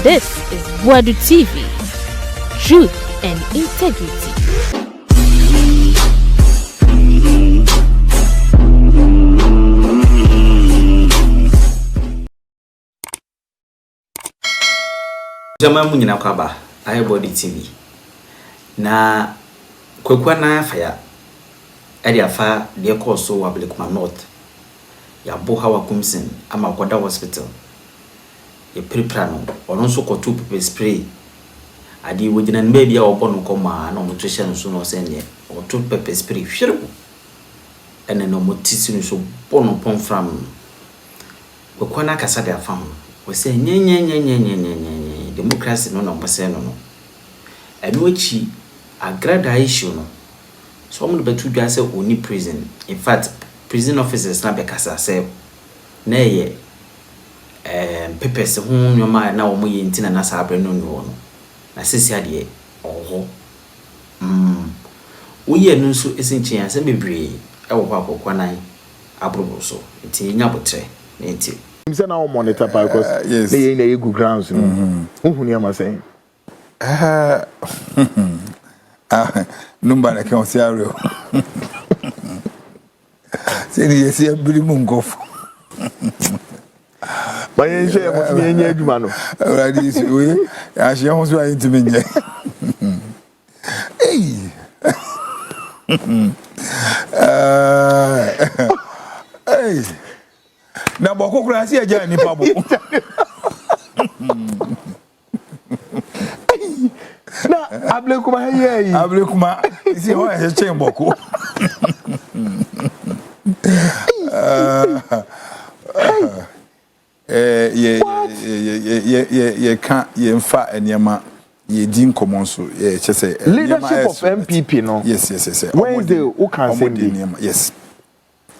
This is Boadu TV. Truth and integrity. Jama munyina kwaba Boadu TV na Kwaku Annan faya ade afa de koso Ablekuma North ya bo Hawa Koomson ama Agradaa hospital ye prepare no ono so kotu pepper spray ade wogina nbe bia obo no koma na omo twehye no so no se ne otu pepper spray hwere ene no motisi no so bono pon from Kwaku Annan kasa de afam we say nye democracy no no pese no eno echi Agradaa issue no so omo betu dwa say oni prison in fact prison officers na bekasa say na ye papers ho nyoma na omo ye ntina na sabre no no na sisi ade oho uye no so esinchi ya se bebre e wo Kwaku Annan abrobo so nti nya botre na nti say na monitor because yes they na egu grounds no who ni am say number na kan say aro say ni say biri mu ngof ba yen share mo ni enya aduma no already so we a share ho so ayi timi nye hey hey na boko kura si eja ni pa bo na Ablekuma hey Ablekuma si ho e chen boko ye kan ye mfa enema ye din common so ye chese leadership of MPP no yes Wednesday who can say yes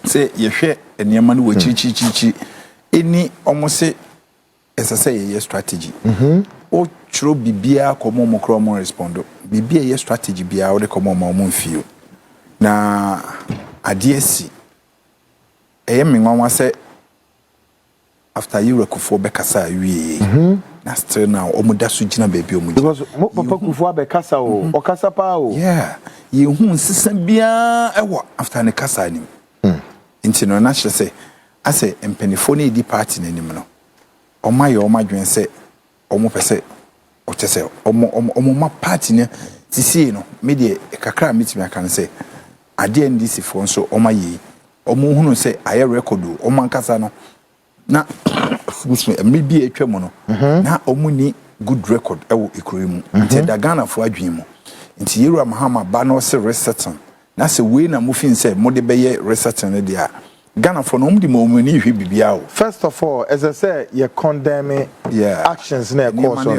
say ye hwe enema no wachichichichi eni omose esase ye strategy o chro bibia komo mo kro mo respondo bibia ye strategy bia o de komo mo mfio na adiesi eye menwa se after you rekufo bekasa wie na still now omuda so gina baby omuji because papa kufo abekasa o okasa pa o yeah ye hu nsesa bia ewo after ne kasa anim nti no na hye se ase empenifo ne di party nanim no omaye omadwen se omo pese o chese omo ma party ne tisi no me de kakra mitimi aka se ade ndc fo nso omaye omo hunu se aye record o mankasa no na me bi etwa no na omo ni good record ewo ikremu nti da Ghana fo adwen mu nti Yeru Mahama ba no se research na se we na mo fin se mo de beye research ne dia Ghana for no mdi mo ni hwe bibia o first of all as I say you condemn actions na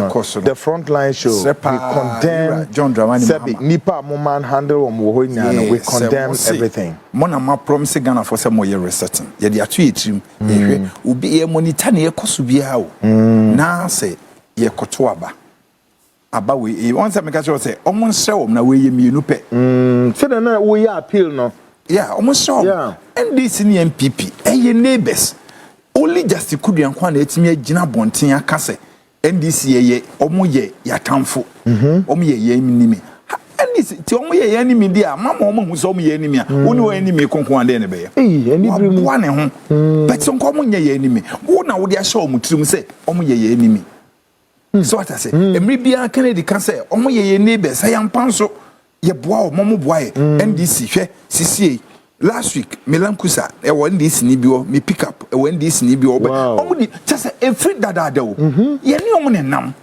course the front line show we condemn John Dramani Mahama nipa mo man handle mo ho nyana we condemn everything mo na ma promise Ghana for say mo ye research ye de ato etrim ye hwe obi ye monitor na ye koso bia o na say ye koto aba we once me ka say omo nsew na we ye mienu pe say na we ye appeal no yeah almost so NDC ni MPP eye neighbors only just kuduan kwa na etimi agina bonten aka se NDC ye omo ye yatamfo omo ye enimi NDC ti omo ye enimi dia mama omo hu so omo ye enimi a woni wo enimi konkon ade ne be ye enimi mu wa ne ho but so nko omo ye enimi wo na wo dia sha omo tirim se omo ye enimi so what I say emri bia Kennedy kan se omo ye neighbors ayampanso ye boa o momo boa e NDC hwe CCA last week melankusa e won NDC ni bi o me pick up e won NDC ni bi o omo di just every dada o ye ni omo ne nam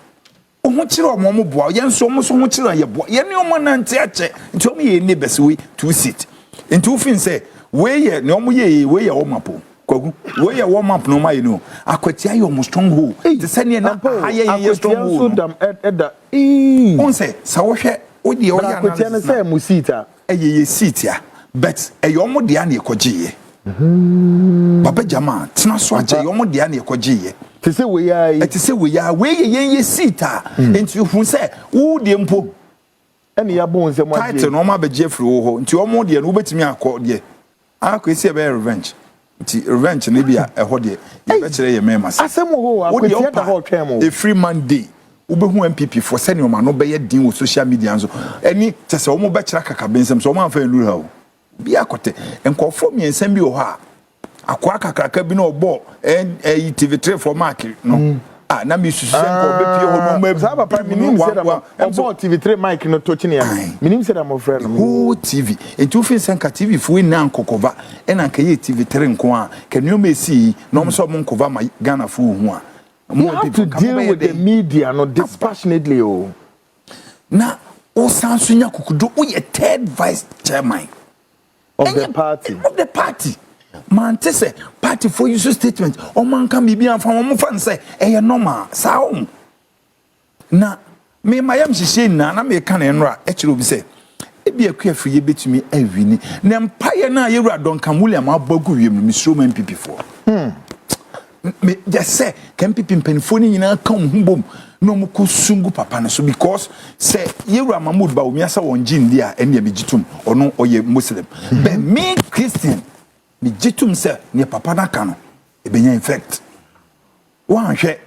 o ho kire o momo boa ye nso omo so ho kire ye boa ye ni omo na nte ache nti omo ye ne bese we two seat nti u fin say we ye ni omo ye we ye o mapo Kwaku we ye warm up no ma you know akwati ayo mo stronghold the senior na aye stronghold dam eda on say sa wo hwe o di o ya na say mu seata ye seat ya but eyomo dia na ekogiye baba jama tena so aje eyomo dia na ekogiye te say we ya we ye seata enti hu say wo die mpo ene ya bon se mo title no ma beje firi wo ho nti omo de no betimi akọ de akwesi e be revenge Ti revenge ne bia ɛhɔ de ye be kire ye mema se asem wo akwati da ho twem o a free Monday ubehu MPP for send your man no be ye din with social media nso ani tese wo mo be kira kaka bensem so wo man fa elu ha o bia kote enkofo miensem bi o ha akwa kakaka bi na obo TV3 for mark no na mi susu enko be pie ho no ma za papa minim se da obo TV3 mic no to chine ya minim se da mo friend no TV entu fin senka TV fu na nkokova na nka ye TV3 nko a kanyo mesi no mo so mo nkova ma Ghana fu hu a you have to deal with the media no dispassionately o na o sanso nya kukudo o ye third vice chairman of the party man te say party for use statement o man kan bibi anfa mo fan say e normal saum na me mayam hihye na me kan enra e kire obi say e bi akua friye betumi awini na mpaye na yewura Donkan William abagu wiem mi sro man MPP for me just say can MPP mpanifo ni nyina kan humbom no mo ko sungu papa na so because say yewura Mahmoud Bawumia sa won jindi a ene be gitum ono oye Muslim but me Christian mi jitum se ne papa na ka no e benya infect wan hwe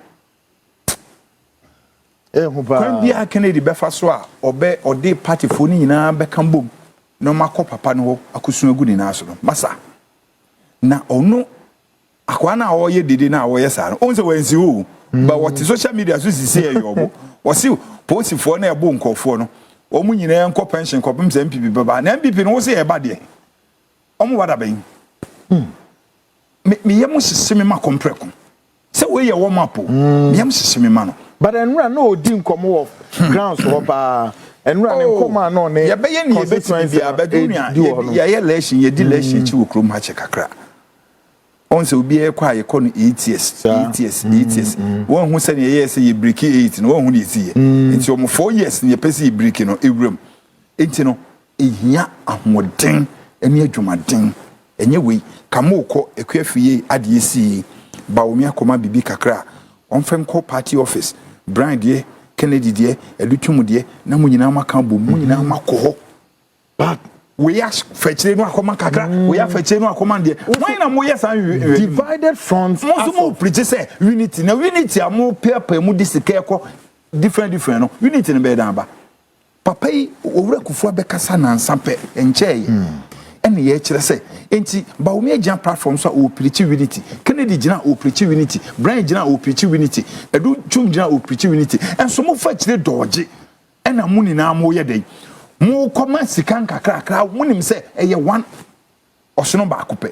hu ba kan bia Kennedy be fa so a obe ode party fo ni nyina be kan bom no makọ papa no akusun agu ni na so no masa na ono akwa na oye dede na oye sa no on se wansi o but what social media so si say yobo o si post fo na ebo nkofo no o mu nyina enko pension ko pem se MPP baba na MPP no wo se e ba de o mu wada ben me yam sisemi ma kompreko se we ye warm up me yam sisemi ma no but enra no odi nkomo of grounds ho pa enra ne nkoma no ne ye be ye ne ye betimi bia badunu ya ye election ye di election chi wo krom ha che kakra on se obi e kwa ye kono 8 years won hu se ne ye se ye break 8 no won hu ne si ye enti o mo 4 years ne ye pese ye break no ewram enti no ehia ahoden eni adwumaden enye wei kamoko ekwafiye adiyesi Bawumia koma bibi kakra onfem ko party office Brian die Kennedy die Elutum die na munyina maka bo munyina makoho but we are fetchire no akoma kakra we are fetchire no akoma die why na mo yes an divided fronts mo preach say unity na unity amo paper mu disike ko different no unity no be dan ba papa yi owura kufu abekasa na nsampe encheye ene ye kire say enti Bawumia gina platform so o preach unity Kennedy gina o preach unity Brian gina o preach unity Edu Chum gina o preach unity enso mo fa kire doje ena muni na mo ye dey mo koma sikan kakra munim say eye one osono ba akopɛ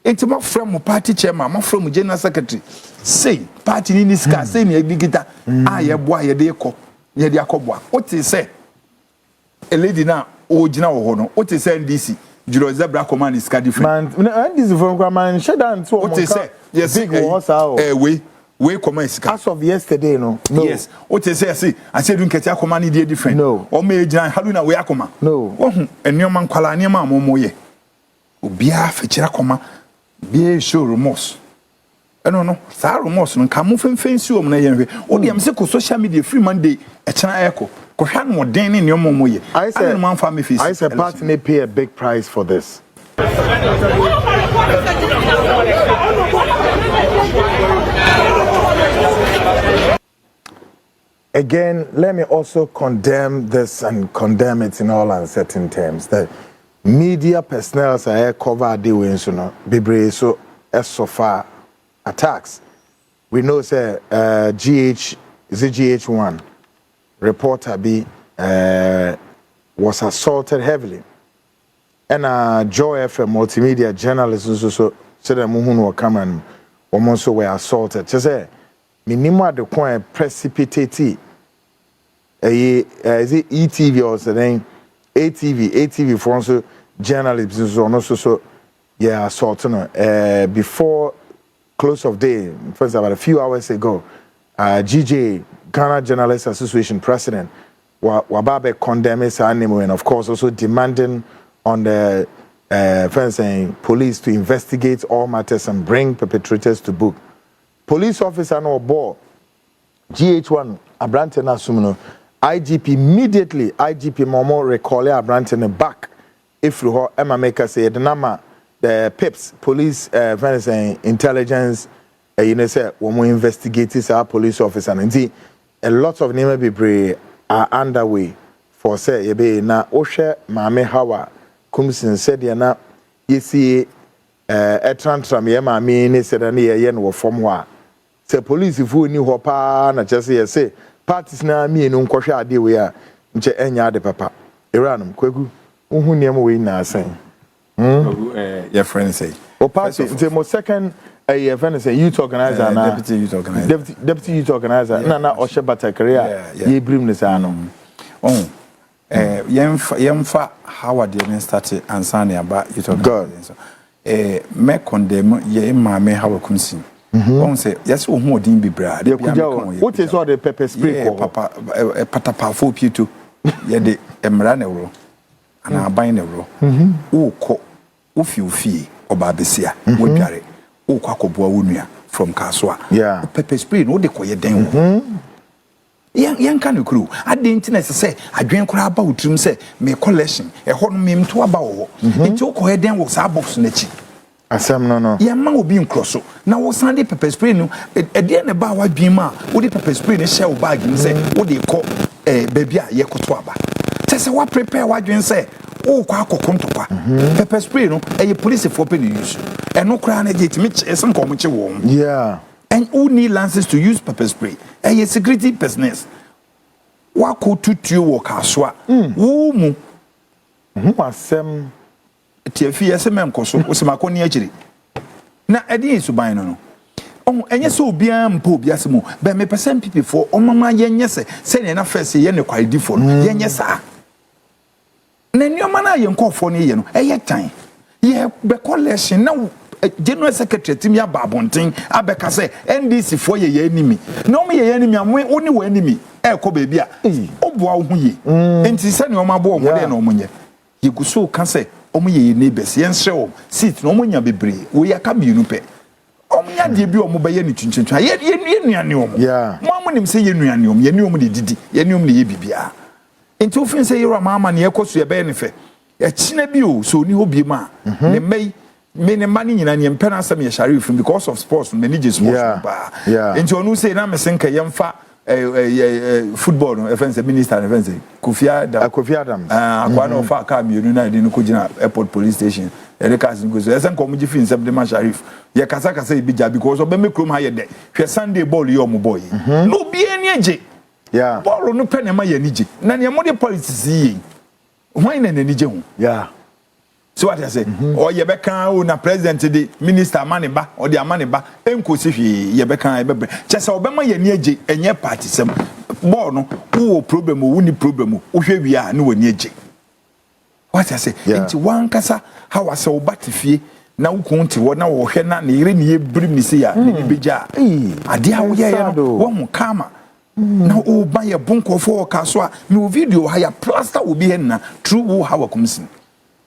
enti mo from mo party chairman mo from general secretary say party ni niska say ni agigita ye boa ye de kɔ ye de akɔboa o te say a lady na o gina wo ho no o te say NDC Juro zebra command is different. Man, this from man shut down to what they say. Yes, we command is as of yesterday, no. Yes. What they say, I said, don't get your command is different. No. Or may Haluna we akoma. No. Oh, and your man Kalaniama Momoye. Ubia fetchera coma, be show remorse. I don't know. Sa remorse no come move and fancy o na yenwe. O de am se ko social media free Monday e chana echo. I said party may pay a big price for this. Again, let me also condemn this and condemn it in all uncertain terms. The media personnel are covered the way so be so so far attacks. We know say GH1 reporter was assaulted heavily. And Joy FM multimedia journalists also said that Muhunu come and also were assaulted. Just say, minimum the point precipitated. Is it ETV or something? ATV for also journalists also yeah assaulted. Before close of day, first about a few hours ago, GJ. Ghana Journalists Association president Wababe condemns animal and of course also demanding on the police to investigate all matters and bring perpetrators to book. Police officer no board GH1 Abrante na sumuno IGP immediately IGP Momo recall Abrante back if you Emma maker say the nama the PIPs, police, intelligence, you know, say when we investigate this, our police officer, and indeed, a lot of name people are underway for say, you be na Osha Mame Hawa Koomson said, you know, you see, a tantrum, ye mame, ne said, and ye no from wa. Say police if we knew hopa, na just say, parties na me no kwhwe ade we a nche enya de papa Iranum Kwaku uhu niam we na asan your friend say o party the most second a friend say youth organizer na deputy youth organizer deputy youth organizer na ohye batakare ye brim ne sa no yemfa how the men started answer about youth organizer me condemn ye mame Hawa Koomson on say yes o hu odin bibra de kuja what is all the pepper spray ko papa patapa fo pieto ye de emra na woro ana aban na woro wo ko wo fie oba besia wo dware wo kwa koboa wo nua from kaswa pepper spray no de koye den wo yan kan kru ade ntina se adwen kra aba wotrum se me collection e ho no me mto aba wo nti wo koye den wo sa box na chi asem no ya ma obi nkroso na wo sande pepper spray no e de na ba wadwen ma wo de pepper spray ne share wo bag ni se wo de ko baby a ye koto aba tese wa prepare wadwen se wo kwa akokontokwa pepper spray no e police for pen use e no kra na get me esem ko mo che wo and who need licenses to use pepper spray e security business wa ko tutu wo kaswa wo mu asem tiafi yese menkoso osema ni akiri na edi suban no enye se obia mpo obia se mu be me person pipi for omama yenye se ne na first ye ne kwalidi for yenye sa na nioma na ye nkofo ne ye no eye tan ye be collection na general secretary tim ya babonten abeka se NDC for ye enemy na o ye enemy amwe oni wo enemy ko bebi a oboa wo hu ye enti se ne o mabo o mo de na o munye ye guso ka se omo ye neighbors yen hrew seat no omonya bebre wo ya ka mienu pe omonya de bi omo be ye ni twintwintwa ye nuane omo mo amonim se ye nuane omo ye ni omo de didi ye ni omo ne ye bibia enti ofin se yero mama ne ekoso ye be ne fe e kina bi o so ni hobi ma ne mai me ne mani nyina ne mpena asem ye sharif because of sports me nije sports ba enti onu se na me senka yemfa football no defense minister defense Kofi Adam akwa no fa ka mienu na de no kugina airport police station ele kas ngo so esen ko mu gifi nsem de ma sharif ye kasa ibi ja because obe me krom ha ye de hwe Sunday ball yo mo boy no bi eni eje ball no pe ne ma ye nije na ne mo de politics yi why na nije hu so what I say or ye beka o na president de minister maniba or de amaniba enkosi hwe ye beka e bebe chese obema ye ni eje enye party sem ball no wo problem wo ni problem wo hwe wi a na wani eje what I say enti wan kasa how asa obatifie na wo kunti wo na wo hwe na ire ni ebrim ni se ya ni beja ade a wo ye no wo hu kama na o ba ye bonkofo ka so a me video ha ya plaster wo bi he na true wo Hawa Koomson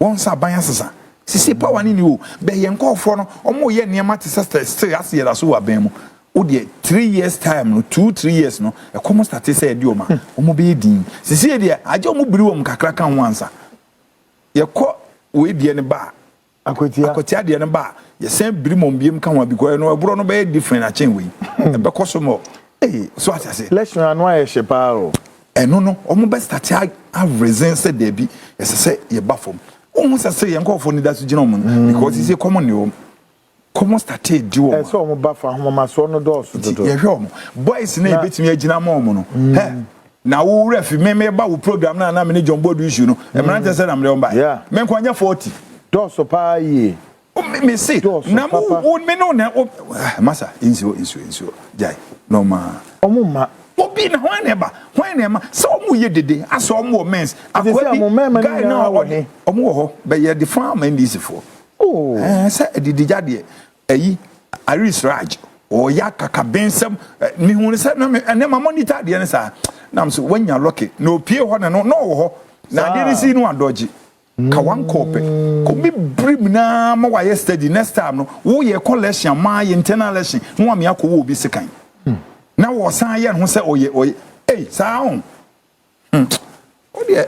once abanya sesa sisi power ni o be ye nkofo no omo ye niam ate sister still as ye da so aban mu o de 3 years time no 2-3 years no e come start say de o ma omo be din sisi de aje omo biri wo mkakra kan wansa ye ko we de ne ba akotia de ne ba ye sen biri mo biem kan wa because no ebro no be different a chen we e be koso mo so ati say election anwa ye shepa eno no omo be start a resist de bi ye say ye ba fom almost say yanko for need that because he say common you common started do e so mo ba fa homa so no do so do ye hwe boys na betimi agina mo no na wo ref me ba wo program na me ne John Boadu issue no e mra tell say na me ba me nko anya 40 do so pa yi me say na mo me no na masa insio jai no ma omo ma obi na hwan na ma so omo ye dede aso omo mens akwa guy na omo ho be ye the farm and this for say dede jade ayi Aris Raj o ya kaka bensem mi hu se na ma monitor de ne sa na so wanya lucky no pie ho na no ho na de si no adoji ka wan kope ko mi brim na ma wa yesterday next time no wo ye collection ma internal election no am yakọ wo obi sekan na wo san ye ho se oye sa on o de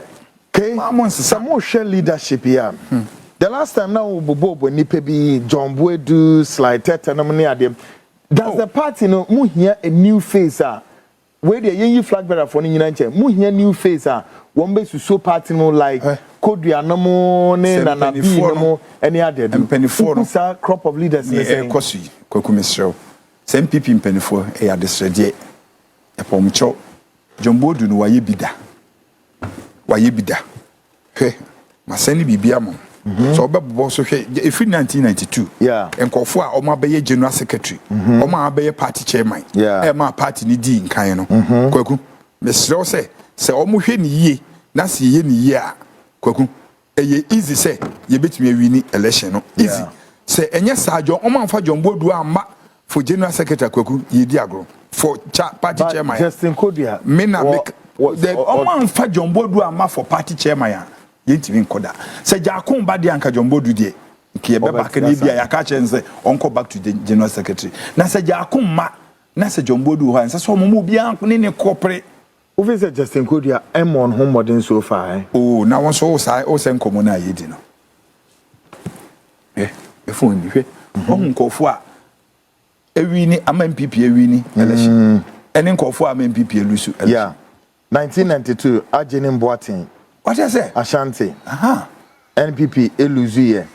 some share leadership here The last time now Bobo nipa bi John Boadu slide tete no ne adem. Does the party no mu here a new face where the yenyi flag bearer for ni nyina nche mu here new face one be so party no like Kodua no mo ne na na bi no mo any other mpanifo no crop of leaders ne say Kwaku Mesrew some people mpanifo e ya desrede e pomcho John Boadu no waye bida hwe masani bibia mo so obebo so hwe efi 1992 enkofo a omo abeye general secretary omo abeye party chairman e ma party ni di nkan no Kwaku Mesrew se omo hwe ni yie na se ye ni yie a Kwaku eye easy say ye betumi win election no easy say enye sajo omo amfa John Boadu amma for general secretary Kwaku ye di agro for party chairman Justin Kodua me na make the omo amfa John Boadu amma for party chairman ya yentimi nkoda say jakon ba de anka John Boadu de nke ye be back na bia ya ka chense onko back to the general secretary na say jakon ma na say John Boadu ho ansa so mo bia ne kopre Uvi say Justin Kodua am on home modern so far oh na won so say o say nkomo na yedi no e phone ni hwe o nkofo a ewini ama MPP ewini election ene nkofo ama MPP elusu election 1992 Ajeni Mboatin what you say Ashanti NPP elusu ye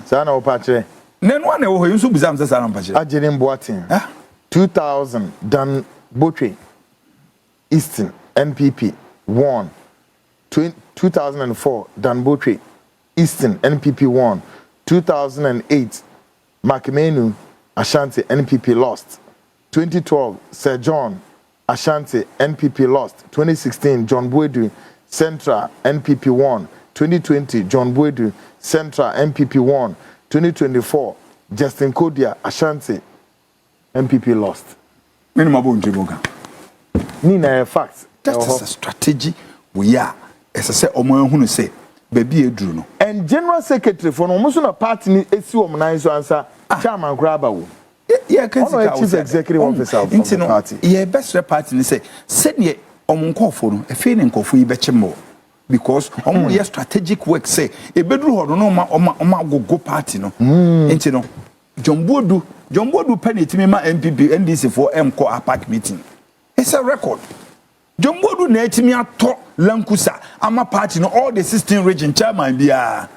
sana opatre nen one wo yinso buzam se sana mpache Ajeni Mboatin 2000 Dan Botwe Eastern NPP won 2004 Dan Botwe Eastern NPP won 2008 Makmenu Ashanti NPP lost 2012 Sir John Ashanti NPP lost 2016 John Boadu Central NPP won 2020 John Boadu Central NPP won 2024 Justin Kodua Ashanti NPP lost minimum bonjiboga Nina facts that is a strategy we are as I say omo ehunu say baby eduru no and general secretary for no mo so na party ni esi wo mnan so ansa chairman graba wo can see chief executive officer of the party best party ni say ne omo nkofo no efe ne nkofo yi be chemo because omo ye strategic work say e beduru ho no ma gogo party no nti no John Boadu penetimi ma MPP NDC for MCO APAC meeting it's a record John Boadu na etimi ato Lankusa ama party no all the 16 region chairman bia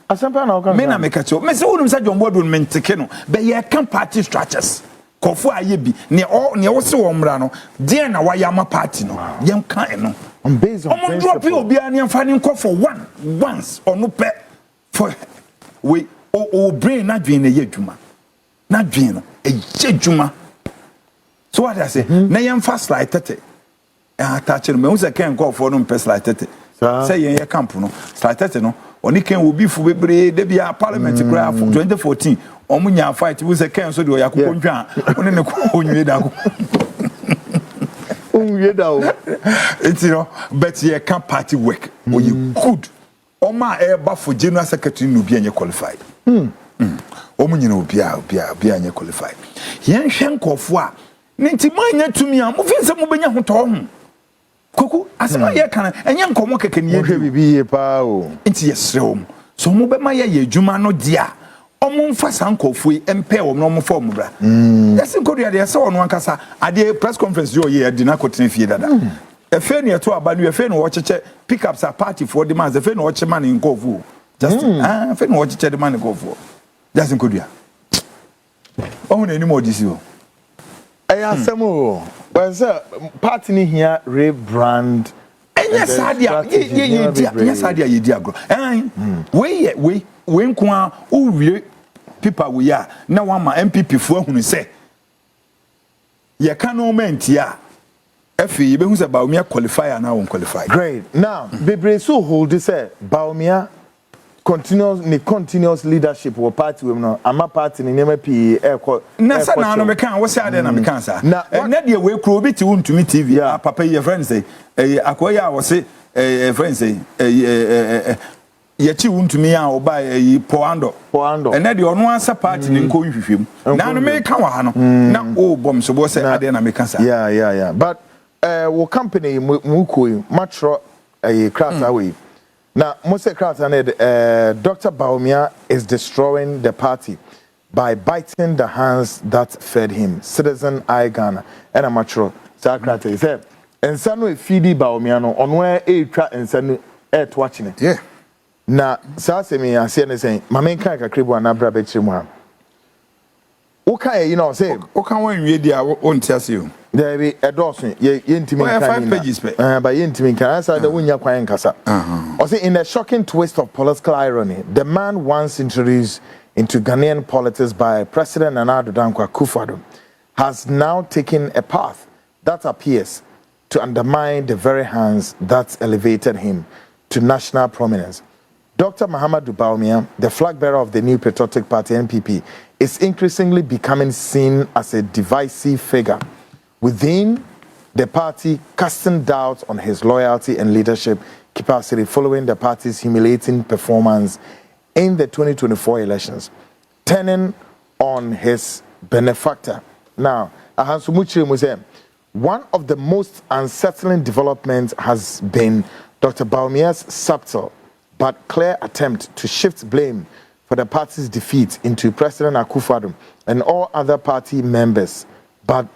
asampa na oka me na make cho me se wonu say John Boadu menteke no be ye kan party structures kofo aye bi ne wo se wo mra no de na wa ya ma party no yem kan no on based on principle drop obi an yem fa ne for once or no pe for we o brain na dwen na ye adwuma na dwen no e ye adwuma so what I say na yem fa slide tete attach no me who say ken go for no pe slide tete say yen ye camp no slide tete no oni ken wo bi fu bebre de bia parliament cry for 2014 omunya fight who say ken so de yakoko ntwa oni ne ko onwie da ko onwie da o it's you know but ye can party work or you good oma eba for general secretary no bia nye qualified omunyina obia anye qualified yen hwenkofo a nti manya tumi a mo finse mo benya hoto ho Kwaku asema ye kana enye nkomo keke ne ye bibi ye pa o nti yesrewom so mo be ma ye adwuma no dia omo mfa sankofo empe wo no mo form bra yesin kodua de se wono ankasa ade press conference yo ye adi na kotene fie dada efe ne to aba no efe no wo cheche pick up sa party for the man efe no wo chema ne nkofo just efe no wo cheche the man nkofo yesin kodua omo na ni mo disi o asemo was party ni here rebrand enya sadia ye sadia ye di agro we nko a owie people we ya na wa ma MPP fo ahunu se ye ka no moment ya afi ye be hu se Bawumia qualifier na won qualify great now bebre so hold this Bawumia continuous leadership wo party we no ama party ni nema pi na sa na no me kan wo se ade na me kan sa na de we kro bi ti wontumi TV papa ye friends say akoya wo se friends say ye chi wontumi a wo ba poando na de ono ansa party ni nko nhwehwem na no me kan wa ha no na o bom so bo se ade na me kan sa but wo company mu ko matro craft away Now, Mose Krataned, Dr. Bawumia is destroying the party by biting the hands that fed him. Citizen I Ghana and a mature Sakrate said, and son will feed Bawumia on where a trap and send it watching it. Yeah. Now, Sasemi, I say, my main character, Cribo and Abra Betchimwa. Okay, you know, say, what can one read there? Won't tell you. There be a dozen, ye intimate 5 pages, by intimate can answer the Winya Kwayan Kasa. Or say, in a shocking twist of political irony, the man once introduced into Ghanaian politics by President Agradaa Kwaku Annan has now taken a path that appears to undermine the very hands that elevated him to national prominence. Dr. Mahamudu Bawumia, the flag bearer of the New Patriotic Party (NPP), is increasingly becoming seen as a divisive figure within the party, casting doubt on his loyalty and leadership capacity following the party's humiliating performance in the 2024 elections, turning on his benefactor. Now, one of the most unsettling developments has been Dr. Bawumia's subtle but clear attempt to shift blame for the party's defeat into President Akufo-Addo and all other party members but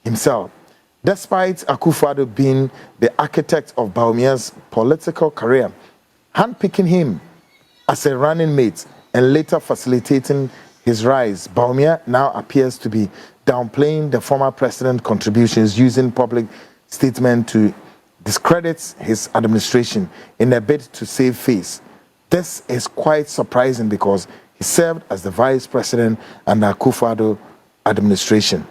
himself. Despite Akufo-Addo being the architect of Bawumia's political career, handpicking him as a running mate and later facilitating his rise, Bawumia now appears to be downplaying the former president's contributions, using public statements to discredit his administration in a bid to save face. This is quite surprising because he served as the vice president under Akufo-Addo administration.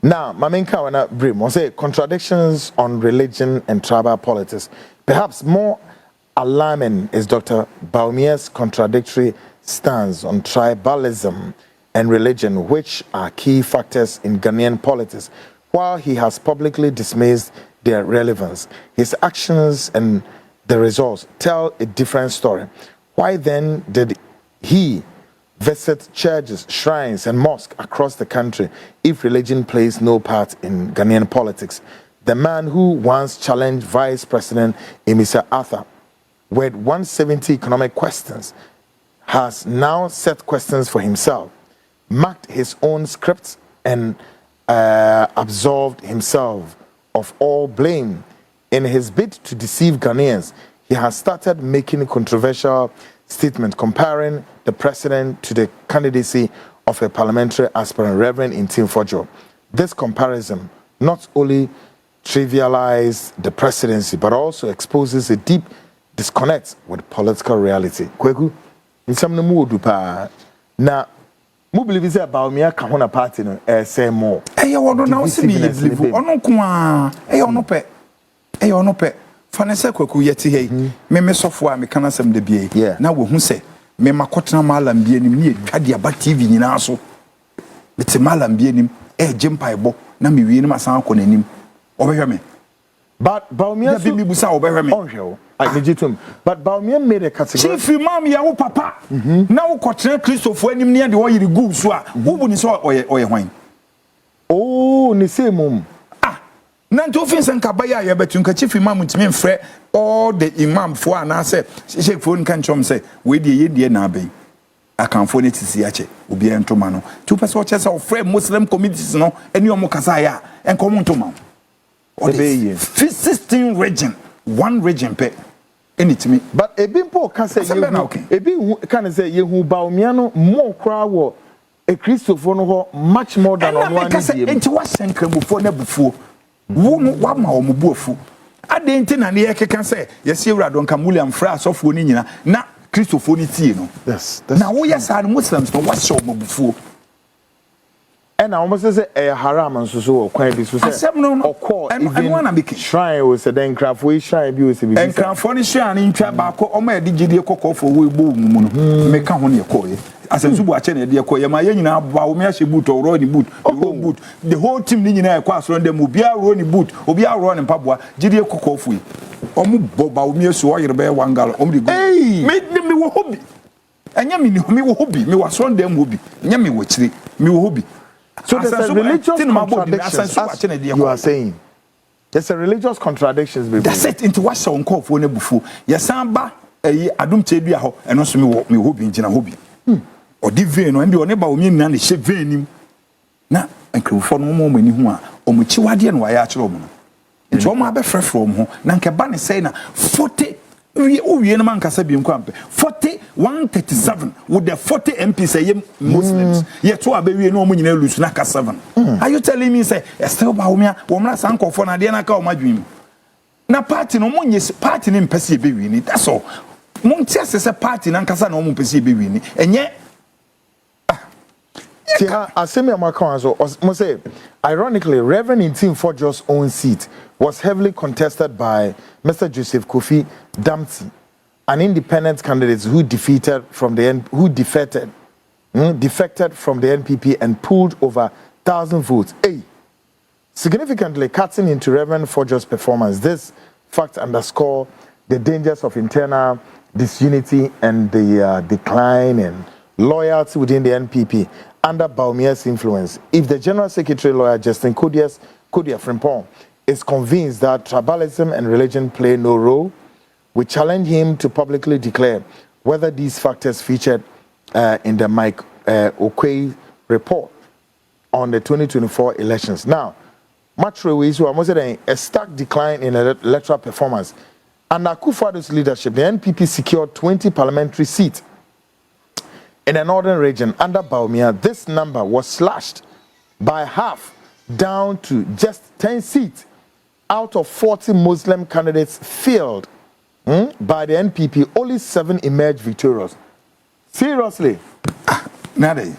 Now, Mamenka Wana Brim will say contradictions on religion and tribal politics. Perhaps more alarming is Dr. Bawumia's contradictory stance on tribalism and religion, which are key factors in Ghanaian politics. While he has publicly dismissed their relevance, his actions and the results tell a different story. Why then did he visit churches, shrines, and mosques across the country if religion plays no part in Ghanaian politics? The man who once challenged Vice President Emisa Arthur with 170 economic questions has now set questions for himself, marked his own script, and absolved himself of all blame. In his bid to deceive Ghanaians, he has started making controversial statements comparing the president to the candidacy of a parliamentary aspirant, Reverend Intim Fojo. This comparison not only trivializes the presidency, but also exposes a deep disconnect with political reality. Kwaku, in some mood, now, mu believe say Bawumia ka ho na party no say more. Ono na o me believe ono ko a ono pe fa na say Kwaku yeti hei me sofo a me kana sam de bie na wo hu say me makotena malam bie nim ne etwa aba TV nyina so mete malam bie nim jempa ebo na me wie nim asan akọ nanim obehwe me but Bawumia so bi busa obehwe me onhwe I legitimate. But Bawumia made a category. Chief Imam ya wo papa. Na wo kotre Christopher anim ne de wo yiri gu so a wo bu ni so oye hwan. Oh, ni say mum. Na nto fin san kabaya ya betu nka Chief Imam ntimi mfrɛ all the imam fo ana say Sheikh fo nka nchom say we de ye de na abai. Akanfo ne tisi ache obi entoma no. Tu pese o chese o frɛ Muslim communities no eni omo kasa ya enko mo ntoma. O de 16 region, one region pe. Anything. But a bimpo can say ebi can say yehu Bawumia no more crowd wo a Christopher no much more than on one day. Enti wa senka bufo na bufo wo no wa ma o mu buafu ade enti na ne ye keka say yesi ewrado nka William fra asofo ni nyina na Christopher ni tie no yes na wo yesa no Muslims no wa show mu bufuo and I almost say a haram and so quite be so say or call and one am making shrine was a then craft we shrine be was and craft for the shrine in twa o ma digide kokko for we bo mu no me ka ho ne koye asensu bu ache ne de koye ma ye nyina Bawumia she boot or road boot boot the whole team ni nyina e kwa so dem obi a road boot obi a road mpaboa gide kokko fu omu Bawumia so oyere be wangal omu de me wo hobby anya me wo hobby me was on dem hobby nya me wo chire me wo hobby. So there's a religious contradiction, as you are saying. There's a religious contradictions. That's it. Into what sound call for nebufu. Yasamba adum chedu aho eno so me hobi ngina hobi. Odi vein no and the Bawumia na ne hye vein na nkrufo no mo mani hu a omuchi wade no waya akere omo no. Nti omo abefrefro omo ho na nke ba ne sei na 40 we no man kasa bi nkwampe 137 with the 40 MPs say Muslims yet to abewie no omo nyina lose na ka 7. Are you telling me say still Bawumia wo mra sankofo na de na ka omadwim na party no mo nyesi party ne mpese be wi ni that's all mo ntese se party na nkasa na omo mpese be wi ni enye ironically, Reverend Intim Forjo's own seat was heavily contested by Mr. Joseph Kofi Damti, an independent candidate who defected from the NPP and pulled over 1,000 votes. Significantly cutting into Reverend Forjo's performance, this fact underscores the dangers of internal disunity and the decline and loyalty within the NPP under Bawumia's influence. If the General Secretary lawyer Justin Kodia Frimpong is convinced that tribalism and religion play no role, we challenge him to publicly declare whether these factors featured in the Mike Okwei report on the 2024 elections. Now, much ways were almost a stark decline in electoral performance. Under Akufo-Addo's leadership, the NPP secured 20 parliamentary seats. In the northern region, under Bawumia, this number was slashed by half down to just 10 seats out of 40 Muslim candidates fielded by the NPP. Only 7 emerged victorious. Seriously, Nade.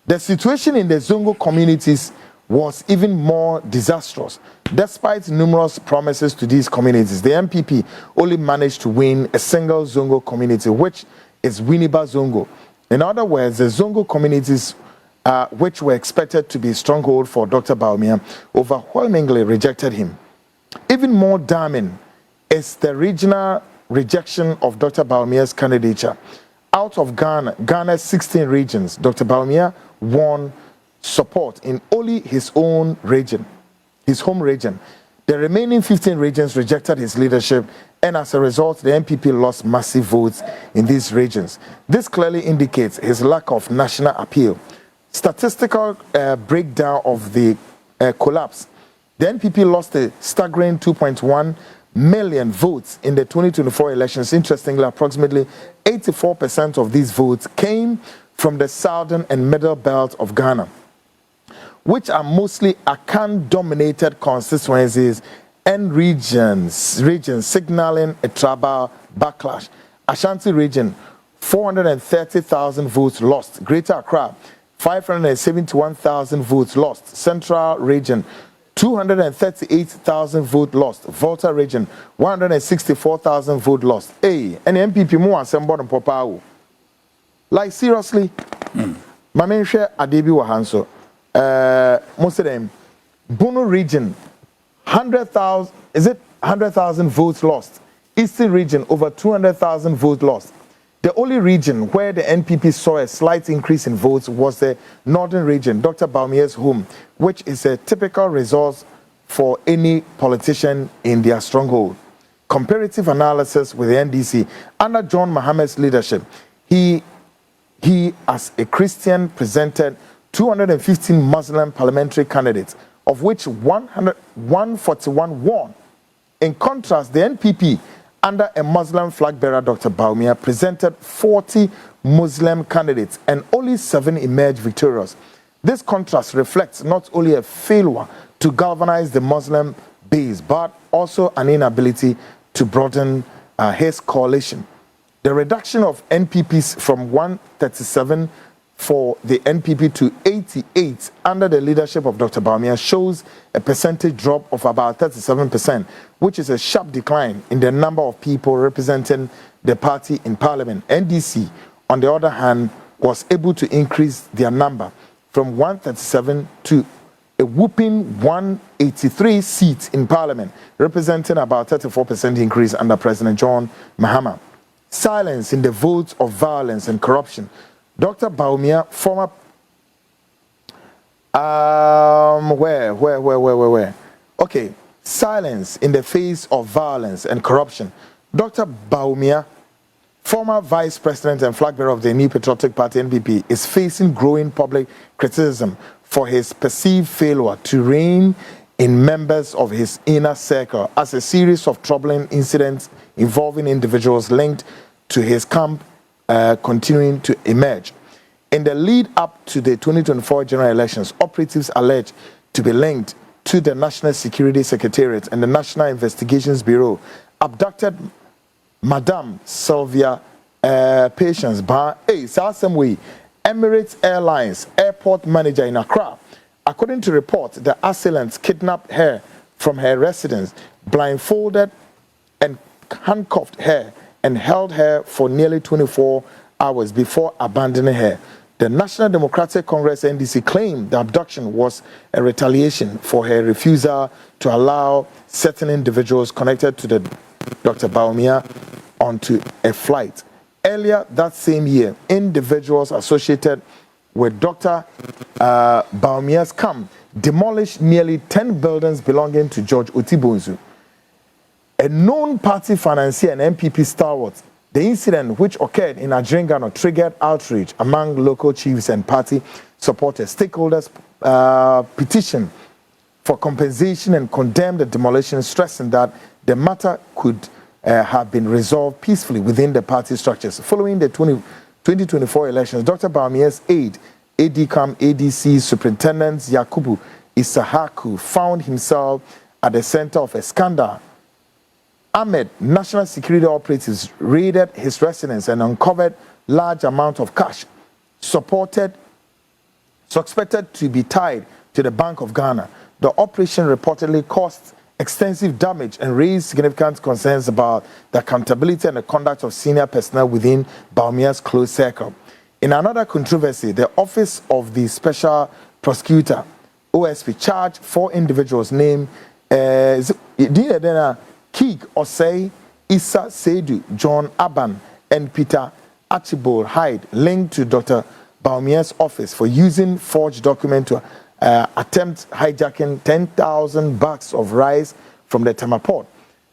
The situation in the Zongo communities was even more disastrous. Despite numerous promises to these communities, the NPP only managed to win a single Zongo community, which is Winneba Zongo. In other words, the Zongo communities, which were expected to be a stronghold for Dr. Bawumia, overwhelmingly rejected him. Even more damning is the regional rejection of Dr. Bawumia's candidature. Out of Ghana's 16 regions, Dr. Bawumia won support in only his own region, his home region. The remaining 15 regions rejected his leadership, and as a result, the NPP lost massive votes in these regions. This clearly indicates his lack of national appeal. Statistical breakdown of the collapse. The NPP lost a staggering 2.1 million votes in the 2024 elections. Interestingly, approximately 84% of these votes came from the southern and middle belt of Ghana, which are mostly Akan-dominated constituencies and regions signaling a tribal backlash. Ashanti region, 430,000 votes lost. Greater Accra, 571,000 votes lost. Central region, 238,000 votes lost. Volta region, 164,000 votes lost. And MPP mo assemble on Popao. Like seriously, my main share Adebi Wahanso. Most of them, Bono region, 100,000, is it 100,000 votes lost? Eastern region, over 200,000 votes lost. The only region where the NPP saw a slight increase in votes was the northern region, Dr. Bawumia's home, which is a typical result for any politician in their stronghold. Comparative analysis with the NDC, under John Mohammed's leadership, he as a Christian presented 215 Muslim parliamentary candidates, of which 141 won. In contrast, the NPP, under a Muslim flag bearer, Dr. Bawumia, presented 40 Muslim candidates and only 7 emerged victorious. This contrast reflects not only a failure to galvanize the Muslim base, but also an inability to broaden his coalition. The reduction of NPPs from 137 for the NPP to 88 under the leadership of Dr. Bawumia shows a percentage drop of about 37%, which is a sharp decline in the number of people representing the party in parliament. NDC, on the other hand, was able to increase their number from 137 to a whooping 183 seats in parliament, representing about 34% increase under President John Mahama. Silence in the votes of violence and corruption. Dr. Bawumia, former where? Okay, silence in the face of violence and corruption. Dr. Bawumia, former vice president and flag bearer of the New Patriotic Party (NPP), is facing growing public criticism for his perceived failure to rein in members of his inner circle as a series of troubling incidents involving individuals linked to his camp continuing to emerge. In the lead up to the 2024 general elections, operatives alleged to be linked to the National Security Secretariat and the National Investigations Bureau abducted Madam Sylvia Patience Ba, Emirates Airlines airport manager in Accra. According to reports, the assailants kidnapped her from her residence, blindfolded and handcuffed her, and held her for nearly 24 hours before abandoning her. The National Democratic Congress (NDC) claimed the abduction was a retaliation for her refusal to allow certain individuals connected to the Dr. Bawumia onto a flight. Earlier that same year, individuals associated with Dr. Bawumia's camp demolished nearly 10 buildings belonging to George Otibonzu, a known party financier and MPP stalwart. The incident, which occurred in Agradaa, triggered outrage among local chiefs and party supporters. Stakeholders petitioned for compensation and condemned the demolition, stressing that the matter could have been resolved peacefully within the party structures. Following the 2024 elections, Dr. Bawumia's aide, ADC Superintendent Yakubu Isahaku, found himself at the center of a scandal. Ahmed, national security operatives raided his residence and uncovered large amount of cash suspected to be tied to the Bank of Ghana. The operation reportedly caused extensive damage and raised significant concerns about the accountability and the conduct of senior personnel within Bawumia's close circle. In another controversy, the Office of the Special Prosecutor, OSP, charged 4 individuals named Keeg Osei, Issa Seidu, John Aban, and Peter Archibald Hyde, linked to Dr. Bawumia's office for using forged documents to attempt hijacking 10,000 bags of rice from the Tama port.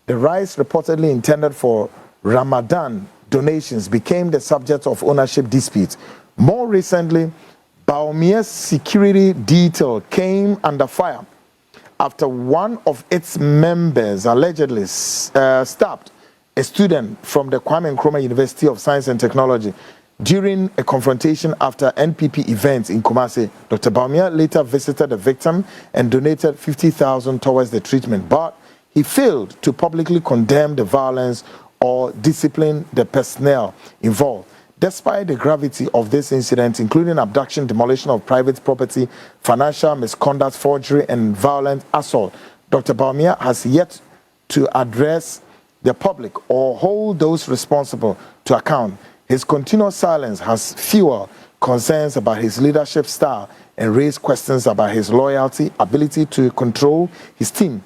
The rice, reportedly intended for Ramadan donations, became the subject of ownership disputes. More recently, Bawumia's security detail came under fire after one of its members allegedly stabbed a student from the Kwame Nkrumah University of Science and Technology during a confrontation after NPP events in Kumasi. Dr. Bawumia later visited the victim and donated 50,000 towards the treatment, but he failed to publicly condemn the violence or discipline the personnel involved. Despite the gravity of this incident, including abduction, demolition of private property, financial misconduct, forgery, and violent assault, Dr. Bawumia has yet to address the public or hold those responsible to account. His continuous silence has fueled concerns about his leadership style and raised questions about his loyalty, ability to control his team.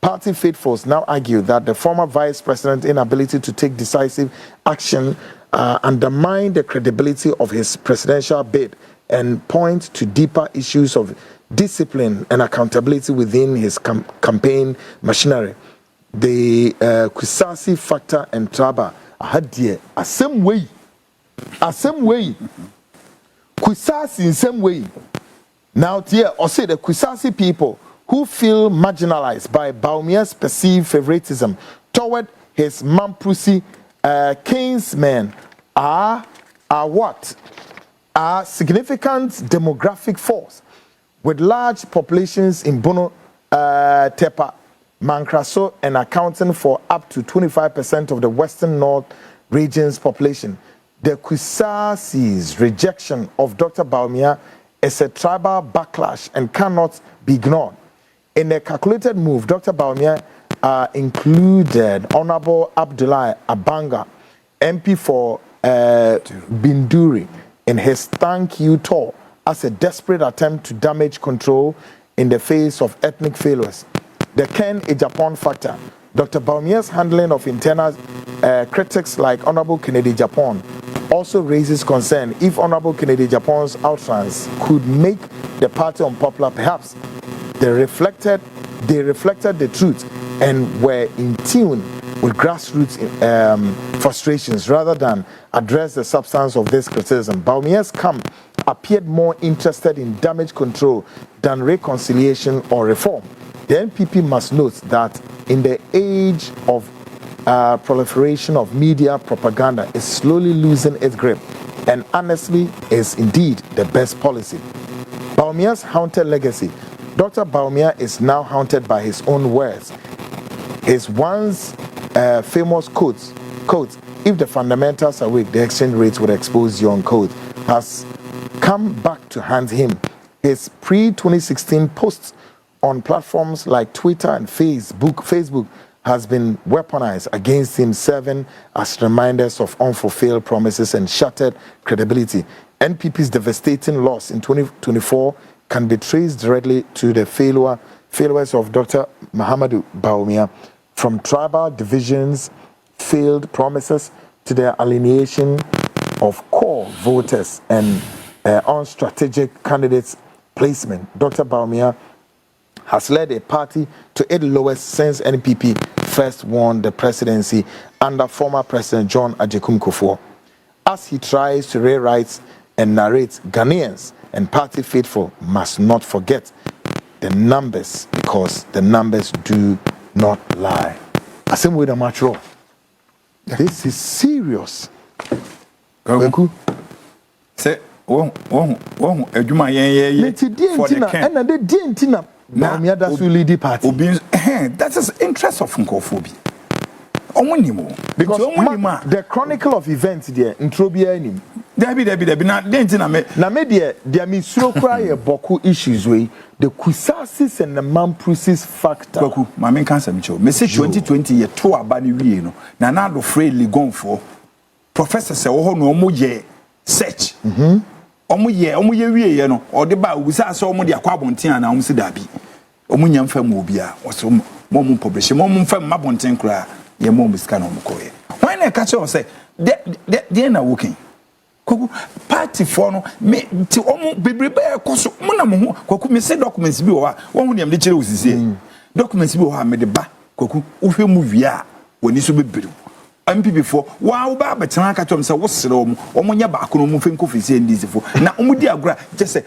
Party faithfuls now argue that the former vice president's inability to take decisive action undermine the credibility of his presidential bid and point to deeper issues of discipline and accountability within his campaign machinery. The Kusasi factor and Traba had the same way. Kusasi in some way. Now, dear, or say the Kusasi people who feel marginalized by Bawumia's perceived favoritism toward his Mampusi kinsmen are what? Are significant demographic force with large populations in Bono, Tepa, Mankraso, and accounting for up to 25% of the Western North region's population. The Kusasi's rejection of Dr. Bawumia is a tribal backlash and cannot be ignored. In a calculated move, Dr. Bawumia included Honorable Abdullahi Abanga, MP for Binduri, in his thank you tour as a desperate attempt to damage control in the face of ethnic failures. The Ken Ejapon factor. Dr. Bawumia's handling of internal critics like Honorable Kennedy Japan also raises concern if Honorable Kennedy Japan's outrance could make the party unpopular. Perhaps the reflected they reflected the truth and were in tune with grassroots frustrations rather than address the substance of this criticism. Bawumia's camp appeared more interested in damage control than reconciliation or reform. The NPP must note that in the age of proliferation of media propaganda is slowly losing its grip and honestly is indeed the best policy. Bawumia's haunted legacy. Dr. Bawumia is now haunted by his own words. His once famous quote, if the fundamentals are weak, the exchange rates would expose you, unquote, has come back to haunt him. His pre-2016 posts on platforms like Twitter and Facebook has been weaponized against him, serving as reminders of unfulfilled promises and shattered credibility. NPP's devastating loss in 2024 can be traced directly to the failures of Dr. Mahamudu Bawumia, from tribal divisions, failed promises, to the alienation of core voters and unstrategic candidates' placement. Dr. Bawumia has led a party to its lowest since NPP first won the presidency under former President John Agyekum Kufuor. As he tries to rewrite and narrate, Ghanaians and party faithful must not forget the numbers, because the numbers do not lie. Same with the matro. This is serious. Kwaku. Say, for the party. That is interest of Nkofobi. Because the chronicle of events there, Ntrobia nim. Debi na media there me so cry boku issues way the kusasis and the mampusis factor. Kwaku, my main cancer me say 2020 ye to aba ni wie no na na do freely gone for professor say wo ho no omo ye search omo ye wie ye no o de ba ubisa so omo de akwa bonten na omo se dabi omo nya mfa mu obi a wo so mo publish mo mfa mabonten kra ye mo musika na omo koye when na catch on say they na working Kwaku party for no me ti omo bebrebe ekoso mo na mo ho Kwaku me say documents bi wo a wo hu ne me kire osisi documents bi wo ha me de ba Kwaku wo hwe mu wi a woni so beberu MPP for wa wo ba betena ka tom say wo sere omo nya ba ko no mo fe nkofisi ndisi fo na omo di agora je say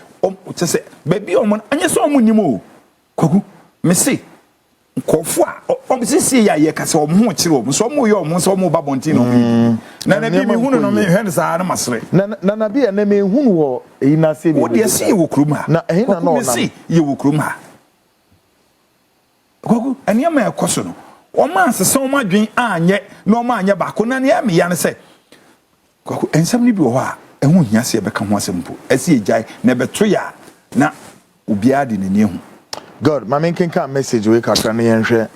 baby omo anya so omo nimo Kwaku me say nkofo a obisisi ya ye kase omo ho kire omo so omo ye omo so omo ba bontin no na bi mi hunu no me hwe sa na masre na bi na me hunu wo ina se bi wo de si wo kruma na na no na si ye wo kruma Kwaku ania ma ekoso no o ma asese o ma dwen anye na o ma anye ba ko na ne me ya ne se Kwaku ensam ni bi wo a ehu hia se be ka ho asempo esi ejai na beto ya na obi ade ne hu. God, my main can message we kakra na yenhwe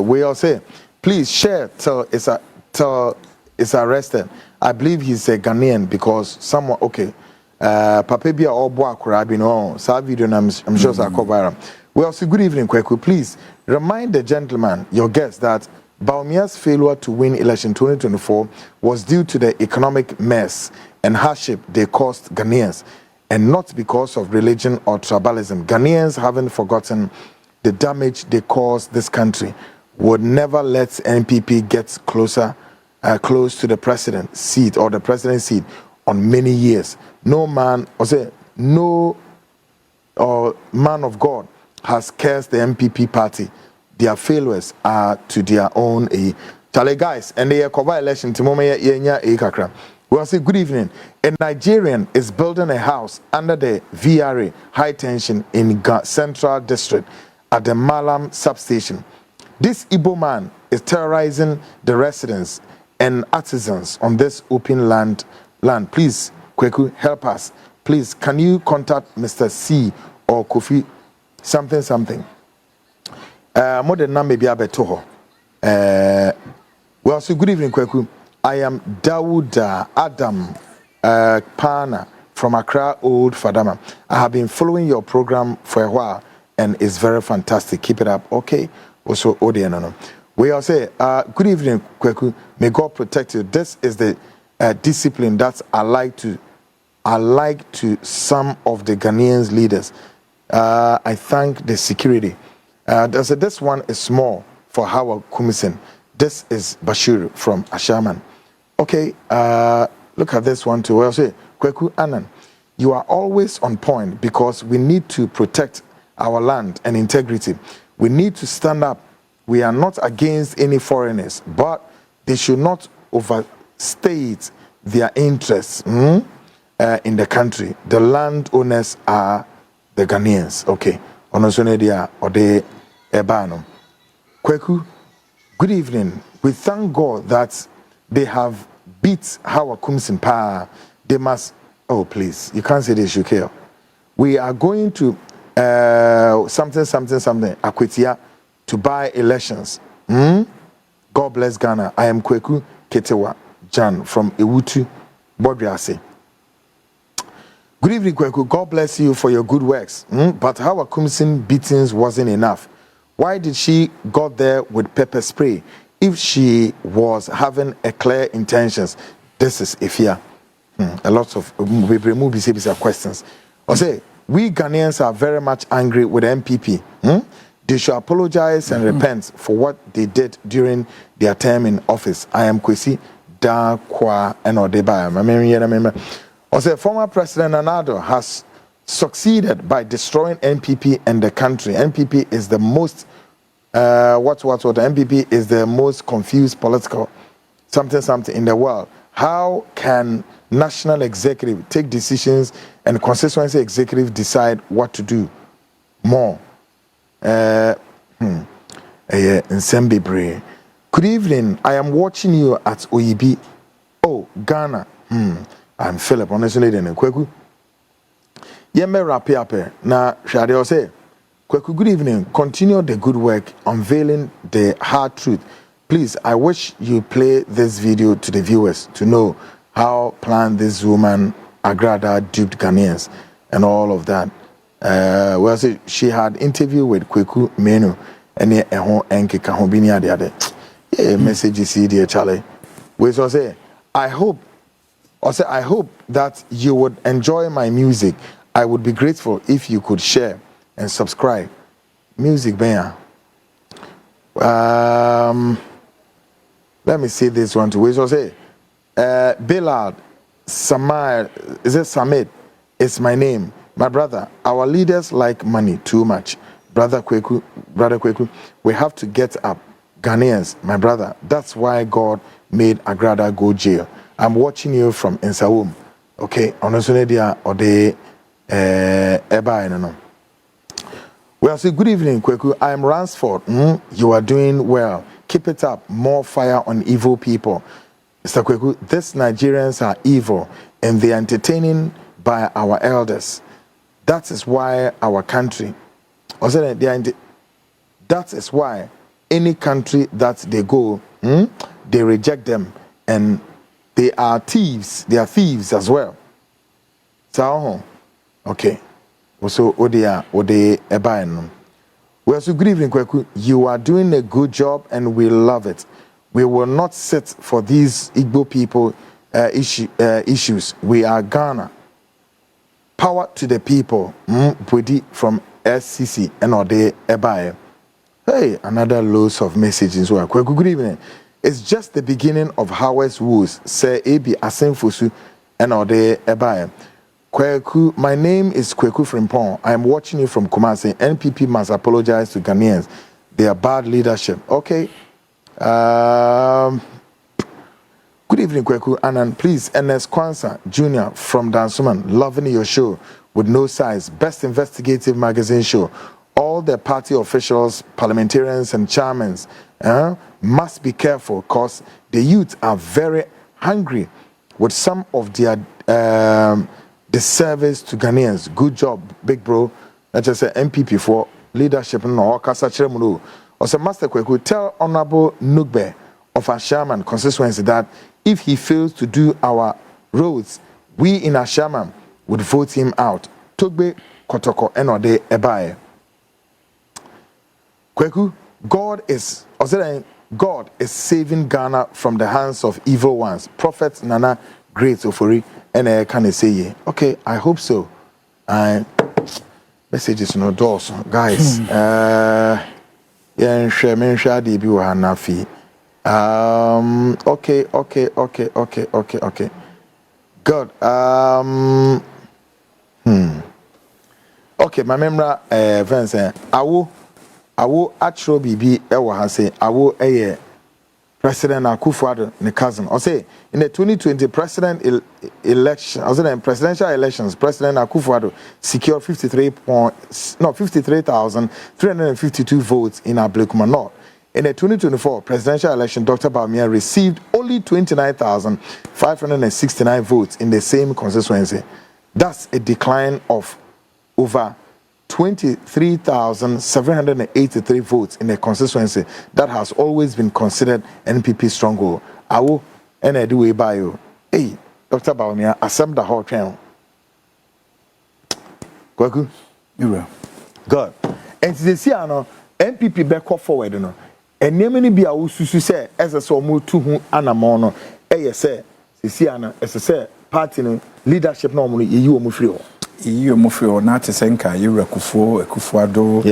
we all say please share till it's arrested. I believe he's a Ghanaian because someone papa bia obo akora bi no sa video na I'm sure sa cover. We also good evening Kwaku, please remind the gentleman, your guest, that Bawumia's failure to win election 2024 was due to the economic mess and hardship they caused Ghanaians, and not because of religion or tribalism. Ghanaians haven't forgotten the damage they caused this country, would never let NPP get close to the president seat or the presidency seat on many years. No man of God has cursed the MPP party. Their failures are to their own. Tell guys, and they cover election to moment yenya kakra. We say good evening. A Nigerian is building a house under the VRA high tension in Central District at the Malam substation. This Igbo man is terrorizing the residents and artisans on this open land. Please, Kwaku, help us. Please, can you contact Mr. C or Kofi something? More than now, maybe I better. Well, so good evening, Kwaku. I am Dawuda Adam Pana from Accra, Old Fadama. I have been following your program for a while, and it's very fantastic. Keep it up. Okay. Also, Odiano. We all say, good evening, Kwaku. May God protect you. This is the discipline that I like to some of the Ghanaians leaders. I thank the security. They said this one is small for Hawa Koomson. This is Bashir from Ashaman. Okay, look at this one too. Well, say, Kwaku Annan, you are always on point because we need to protect our land and integrity. We need to stand up. We are not against any foreigners, but they should not overstate their interests in the country. The landowners are the Ghanaians. Okay. Onosonedia ode ebano. Kwaku, good evening. We thank God that they have beat Hawa Koomson pa. They must. Oh, please. You can't say this, you care. We are going to something Akwetia to buy elections. God bless Ghana. I am Kwaku Ketewa Jan from Ewutu, Boadu. Good evening, Kwaku. God bless you for your good works. But Hawa Koomson beatings wasn't enough. Why did she got there with pepper spray if she was having a clear intentions? This is Ifia. A lot of we remove these questions. I say we Ghanaians are very much angry with the MPP. They should apologize and repent for what they did during their term in office. I am Kwesi Da Kwa Enodeba. Also, former President Anado has succeeded by destroying NPP and the country. NPP is the most NPP is the most confused political something in the world. How can national executive take decisions and constituency executive decide what to do? More. Good evening. I am watching you at OEB. Oh, Ghana. I'm Philip. Honestly, then Kwaku. Yeme rapi ape. Na shade say. Kwaku, good evening. Continue the good work unveiling the hard truth. Please, I wish you play this video to the viewers to know how planned this woman Agradaa duped Ghanaians and all of that. Well, see, she had interview with Kwaku Menu and enke kahobini the other. Yeah, message see dear Charlie. We so say, I hope that you would enjoy my music. I would be grateful if you could share and subscribe. Music banya. Let me see this one too. We so say, Billard Samir, is it Samit? It's my name. My brother, our leaders like money too much. Brother Kwaku, we have to get up. Ghanaians, my brother, that's why God made Agradaa go jail. I'm watching you from Nsawum. Okay, Onosonedia ode eba no. Well, say good evening, Kwaku. I am Ransford. You are doing well. Keep it up. More fire on evil people. Mr. Kwaku, these Nigerians are evil and they are entertaining by our elders. That is why our country, that is why any country that they go, they reject them, and they are thieves. They are thieves as well. So, okay. So, well, so good evening, Kwaku. You are doing a good job, and we love it. We will not sit for these Igbo people issues. We are Ghana. Power to the people. Pwedi from SCC and Ode Ebae. Hey, another loads of messages. Kwaku, good evening. It's just the beginning of Howard's woes. Say Ebi Asenfosu and Ode Ebae. Kwaku, my name is Kwaku Frimpong. I am watching you from Kumasi. NPP must apologize to Ghanaians. They are bad leadership. Okay. Good evening, Kwaku Annan. Please, Ernest Kwanzaa Jr. from Dansuman, loving your show with no size. Best investigative magazine show. All the party officials, parliamentarians, and chairmen must be careful because the youth are very hungry with some of their disservice to Ghanaians. Good job, big bro. I just say MPP for leadership. No, Kasachremuno. Also, Master Kwaku, tell Honorable Nugbe of Ashaman constituency that if he fails to do our roads, we in Ashaman would vote him out. Togbe Kotoko Enode Ebae. Kwaku, God is saving Ghana from the hands of evil ones. Prophet Nana Great Ofori and can I say okay, I hope so. Messages no doors, guys. Yeah, share me share the bi wa na fi. Okay. Good. Okay, my memra Vincent, awo actual bibi ewa ha say awo President Akufo-Addo ne cousin. I say in the 2020 presidential elections, President Akufo-Addo secured 53,352 votes in Ablekuma North. In the 2024 presidential election, Dr. Bawumia received only 29,569 votes in the same constituency. That's a decline of over 23,783 votes in a constituency that has always been considered NPP stronghold. Awo ene do we buy you. Hey, Dr. Bawumia, assemble the whole channel. Kwaku, you will. God. And to see ano NPP back forward no. And many be awo susu say as a so mu tu hu anamon no. Say see ano as say party no leadership no mo yi o mo free ho. Iyo mofio na te senka yura Akufo-Addo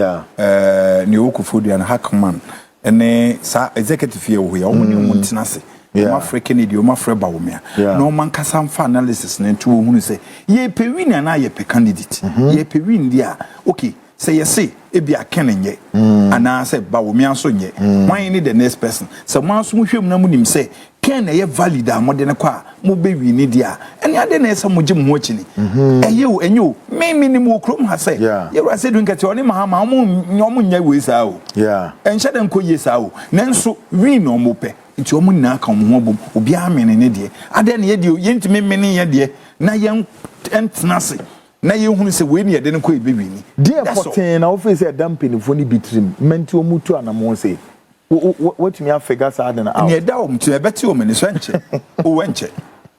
ne Okufo-Addo na Hackman ene sa executive ye wo ya omuni omuntinase ma African idio ma Fre Bawumia no man kasa mfa analysis na ntu ohunu se ye pe win na ye pe candidate ye pe win dia okay say yes e bia kenenye ana say Bawumia so nye wan ni the next person so man so hwem na munim say ken na ye valid a modene kwa mo be win dia ene ade na esa mo gye mo akini eyo enyo me minimum okrom ha say ye ra say dunkete oni mahama mo nya we sa o enhye den ko ye sa o nanso win no mo pe nti omo nyina ka mo ho bom obi amene ne de ade na ye de ye ntime mene ye de na ye entnase na ye hunu se we ne ye de ne ko e be win dear 14 na office e damping fo ni bitrim menti omutu anamo say what me figure sad na out. Ne da o mtu ebeti o meni so enche. O wenche.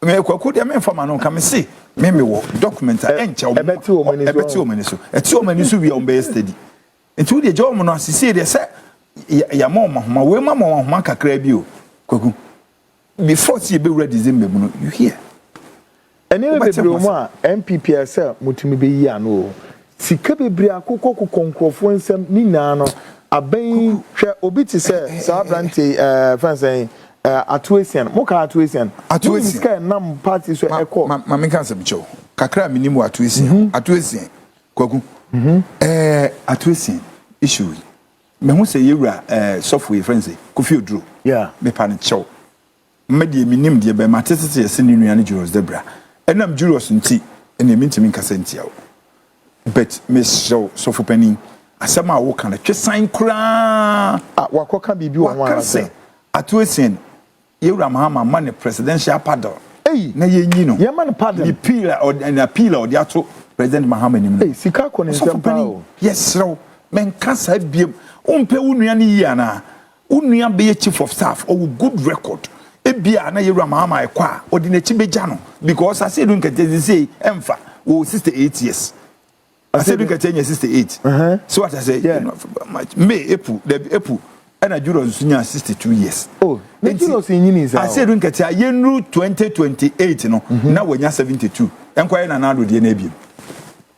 Me Kwaku de me fama no ka me se me wo document a enche o ebeti o meni so. Eti o meni so wi on be steady. Enti de jo mo no asise de se ya ma mahoma we ma mahoma kakra bi o. Kwaku. Before see be ready December mu no you hear. Ene be bebre mo a MPPS mutumi be yi ano. Sika bebre akoko konkrofo nsem ni na no aben hwe obi ti se sa brante fansen atuesian mo ka atuesian ska nam party so eko ma me kan se bicho kakra minimu atuesian Kwaku atuesian issue me hu se yewura software fansen Kofi Oduro me pan chow me de minim de be matete ye se ni nua ne juros debra enam juros nti ene mintimi nkasa ntia but me show software panin asema wo kan twesan kura wakoka bibi wo wan ase atuesen yewura mahama man presidential pardon na yenyi no ye man pardon the appeal or the ato president mahama nim sika ko ne nsempa o yes ro men kasa biem umpe unua ne yi ana unua be chief of staff or good record ebia na yewura mahama ekwa odi na chi beja no because I said nkete say emfa wo 68 years I said we can change 68. So what I say, May April, and I do 62 years. Oh, I said we can tell you 2028, no, now when you're 72. Enquire and Nado the Nebium.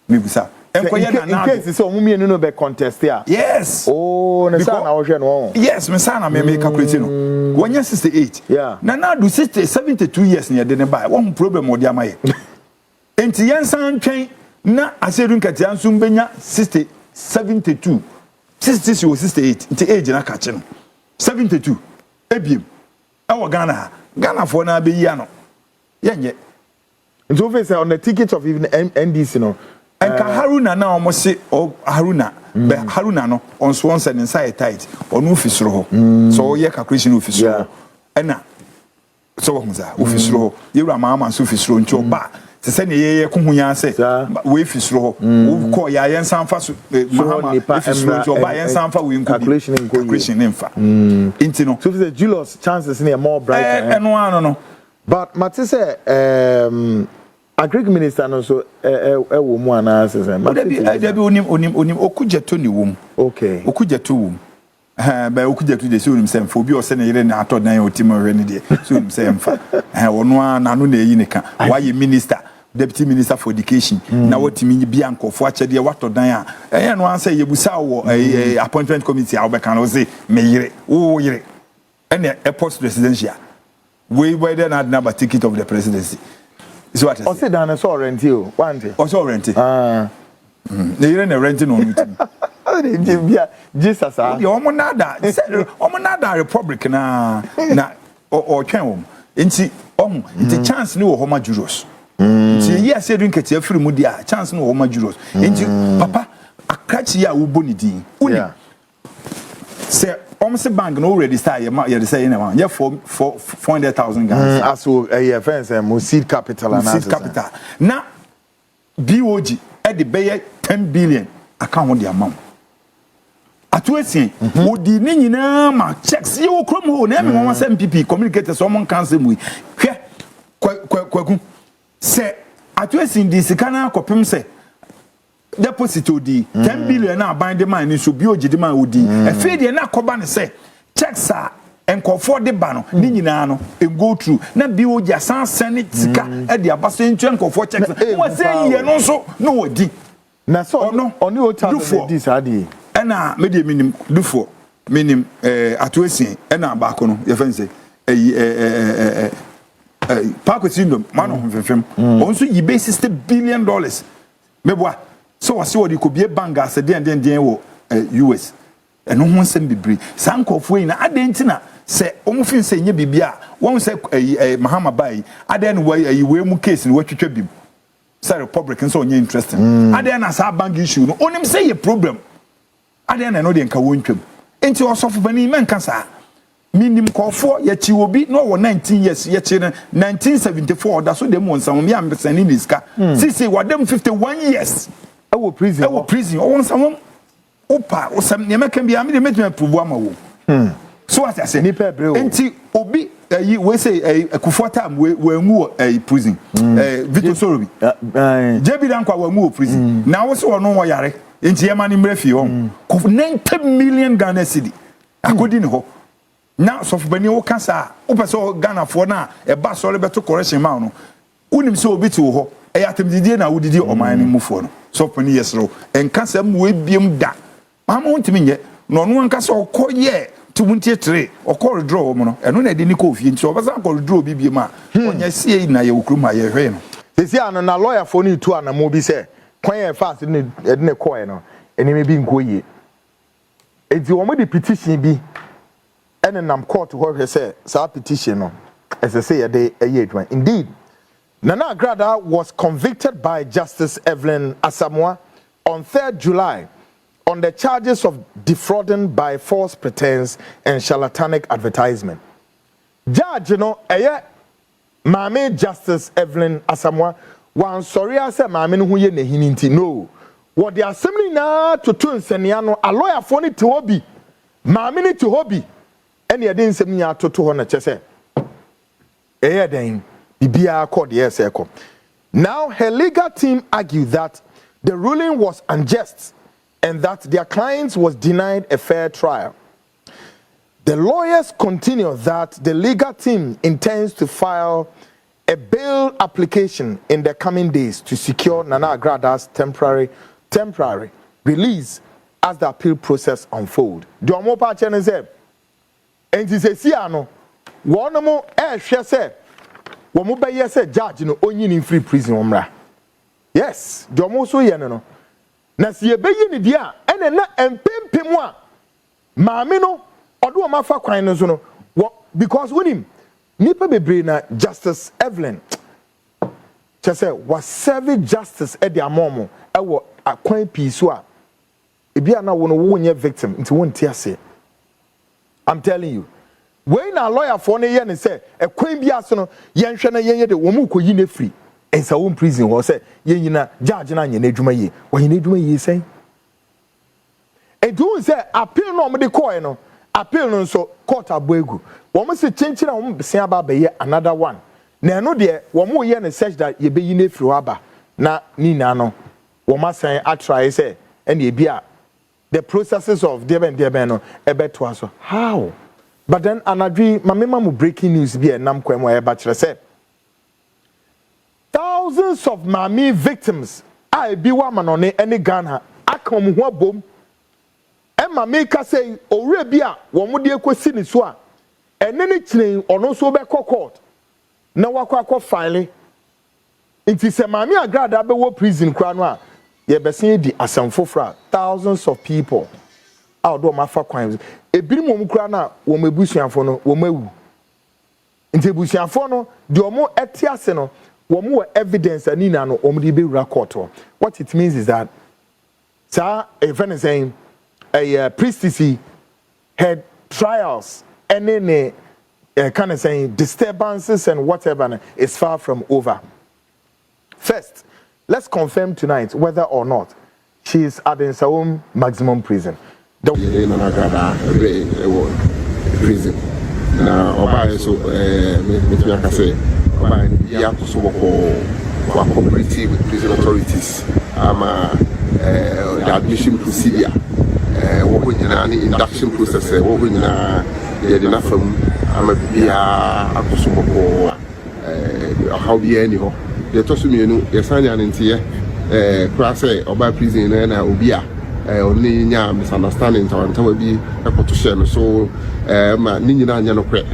Maybe, sir. Enquire and case so mummy no be contest here. Yes. Oh, yes, my son, I may make a critique. When you're 68, now do 72 years near the buy one problem or the Amay. And the Yansan train. Na asedun katia nsum benya 72 60 or 68 nti age na kache no 72 ebiem awo Ghana for na be yi ano yenye nti o face on the ticket of even NDC no enka Haruna na omo se Haruna be Haruna no on sponsor inside tight onu ofisro ho so ye calculation ofisro ena so wo hunza ofisro ho yewura mama so ofisro nti oba se se ne ye kuhunya se we fisro ho ko ya yen sanfa so mahama fisro jo ba yen sanfa we calculation infa inti no so the Julius chances ne more brighter eno ano no but mate say agric minister no so wo mu ana se da bi onim okujeto ni wom okay okujeto wom ba okujeto de se onim se mfa obi o se ne yire na atod na otimo hwe ne de se onim se mfa ono na no na yi ne ka why minister deputy minister for education na wotimi bi ankofo achede wato dan a no answer yebusa wo appointment committee a obeka no say me yire wo yire ene a post presidential we whether not number ticket of the presidency is what I say dan so rent you want it so rent ne yire na rent no bia Jesus ah the omonada republic na o twen wo nti nti chance ni wo homa juros nti ye ase dun kete afiri mu dia chance ni wo homa juros nti papa akrachi ya wo boni din uni se se bank no already start ye say na ye 400,000 guys aso ye fence mo seed capital na BOG e de be 10 billion account the amount atuesi odi ni nyina ma checks ye wo krom ho na me won say MPP communicate so mon cancel mu hwe kwaku se atuesi ndi sika na kopem se deposit odi 10 billion na bind man ni so BOG de man odi e fe de na koba ne se checks a enkofo de ba no ni nyina no e go through na BOG asan send sika e de abaso ntu enkofo checks wo say ye no so no odi na so ono o tell this adi ena media minim dufo minim atuesi ena ba ko no ye fense Kwaku syndrome man of fem onso yi be $60 billion meboa so wase wodi ko bie banga se den wo US eno ho nsem bibiri sankofo yi na adenti na se omufin se nye bibia won se Mahama bai aden we mu case ni watwetwa bim say Republican so onye interesting aden na sa bank issue no onim say ye problem aden na no de nka wontwam enti osofo bani men kasa minim kofo ye chi obi no wo 19 years ye chi 1974 da so dem won sam me am sani niska sisi wadem 51 years e wo prison o won sam opa o sam ne meka bia me de metuma pubu ama wo so what I say ni pe bre o enti obi we say akufo time we ngu prison Victor Sorobi JB Dankwa we ngu prison na wo se wono wo yare enti ye mani mrefi ho 90 million Ghana cedi akodi ni ho na sofobani wo kasa wo pese Ghana fo na e ba so le beto correction ma no unim se obi ti wo ho e atemdidie na wo didi oman ni mufo no sofobani yesro en kasa mu we biem da mama wontimi nye no no nkasa okoye tumuntie tre okol draw mo no eno na de ni ko fie nti obasa okol draw bibie ma onya sie na ye okrum ma ye hwe no sesi ano na lawyer for ni tu ana mo bi se kwan ye fast ne ne koe no enime bi nkoye enti wo mo di petition bi ene nam court ho hwe se sa petition no ese se ye de eye adwan indeed Nana Agradaa was convicted by Justice Evelyn Asamoah on 3rd July on the charges of defrauding by false pretense and charlatanic advertisement. Judge, Mame Justice Evelyn Asamoah wan sorry I said Mame no ye ne hininti no. What the assembly na to nseniano a lawyer for ni to hobby. Mame ni to hobby. Any adin nsemi to ho na chese. Den bibia called the SECO. Now her legal team argued that the ruling was unjust and that their clients was denied a fair trial. The lawyers continue that the legal team intends to file a bail application in the coming days to secure Nana Agrada's temporary release as the appeal process unfolds. Do you want to say? And this is no one more say one more say judge no only in free prison omra. Yes, do you want to no. Na si ebeyi ni dia ene na empempem a maame no odo ma fa kwan no so no because unim nipa bebre na Justice Evelyn chese was serve justice e dia momo e wo akwan pi so a ebi ana wo no wo nye victim nti won ti ase. I'm telling you when na lawyer for ne ye ne say e kwan bi aso no ye nhwe na ye de wo mu koyi na free en sa won prison wo say ye nyina judge na anye na adwuma ye wo nyina adwuma ye say e do say appeal no mo de call no appeal no so court aboegu wo mo se chenchira wo bese aba ba ye another one na eno de wo mo ye ne search that ye be yi na free aba na ni na no wo ma san atry say ene e bia the processes of deben no e beto aso how but then anadwi mamema mo breaking news bi e nam kwem wo e ba kire say thousands of mami victims I be wa manone any Ghana akom ho bom e mami ka say owre bia wo mo de ekosi ni so a ene ni kinen ono so be court na wakwa file inti se mami Agradaa be wo prison kra no a ye be sen di asamfofra thousands of people out do mafa kwan ebiri mom kra na wo mebusuafo no wo mawu inti busuafo no de omo etiase no wo mo evidence ani na no omo de be court. What it means is that sir even saying a priestessy had trials and then kind of saying disturbances and whatever is far from over. First, let's confirm tonight whether or not she is at the Nsawam maximum prison. The prison. Now, Oba so me can say, Oba ya so cooperative with prison authorities. The admission procedure, the induction process, the enough from how be anyhow. The Tosumino, the Sanya and Tia, class Oba prison and Obia, only misunderstandings or until be a petition. So, Nina Yanocret,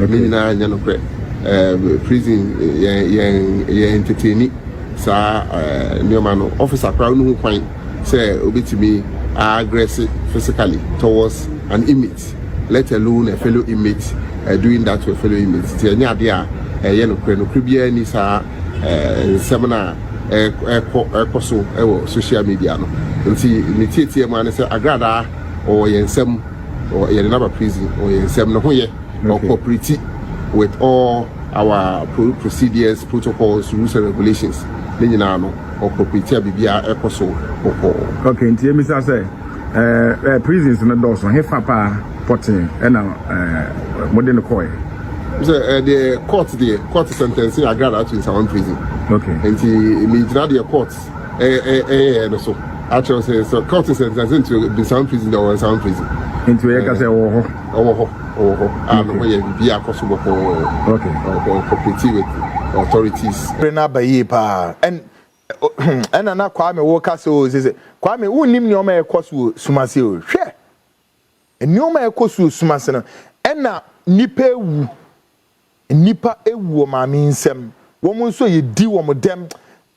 Nina Yanocret, prison, entertaining. Sir, Newman officer crowd who point say obi to me aggressive physically towards an inmate, let alone a fellow inmate doing that to a fellow inmate. Tia dia no cribia ni sa seminar social media no. Nti ni tie man say Agradaa or yensem or another prison or yensem no hoye or cooperative with all our procedures, protocols, rules and regulations. Or proprietary bibia ekoso oko. Okay, ntie mi say prisons no doors on hefa potting and modern coy. So the court sentencing Agradaa to Nsawam prison. Okay. Nti mi jina the court no so actually say so court sentencing to Nsawam prison or Nsawam prison. Nti we ka say wo and we bibia ekoso oko. Okay. Or cooperative with authorities. And na Kwame woka so say Kwame unnim ne o ma ekoso sumase o hwe eni o ma ekoso sumase no na nipa ewu ma mi nsem wo mo nso ye di wo mo dem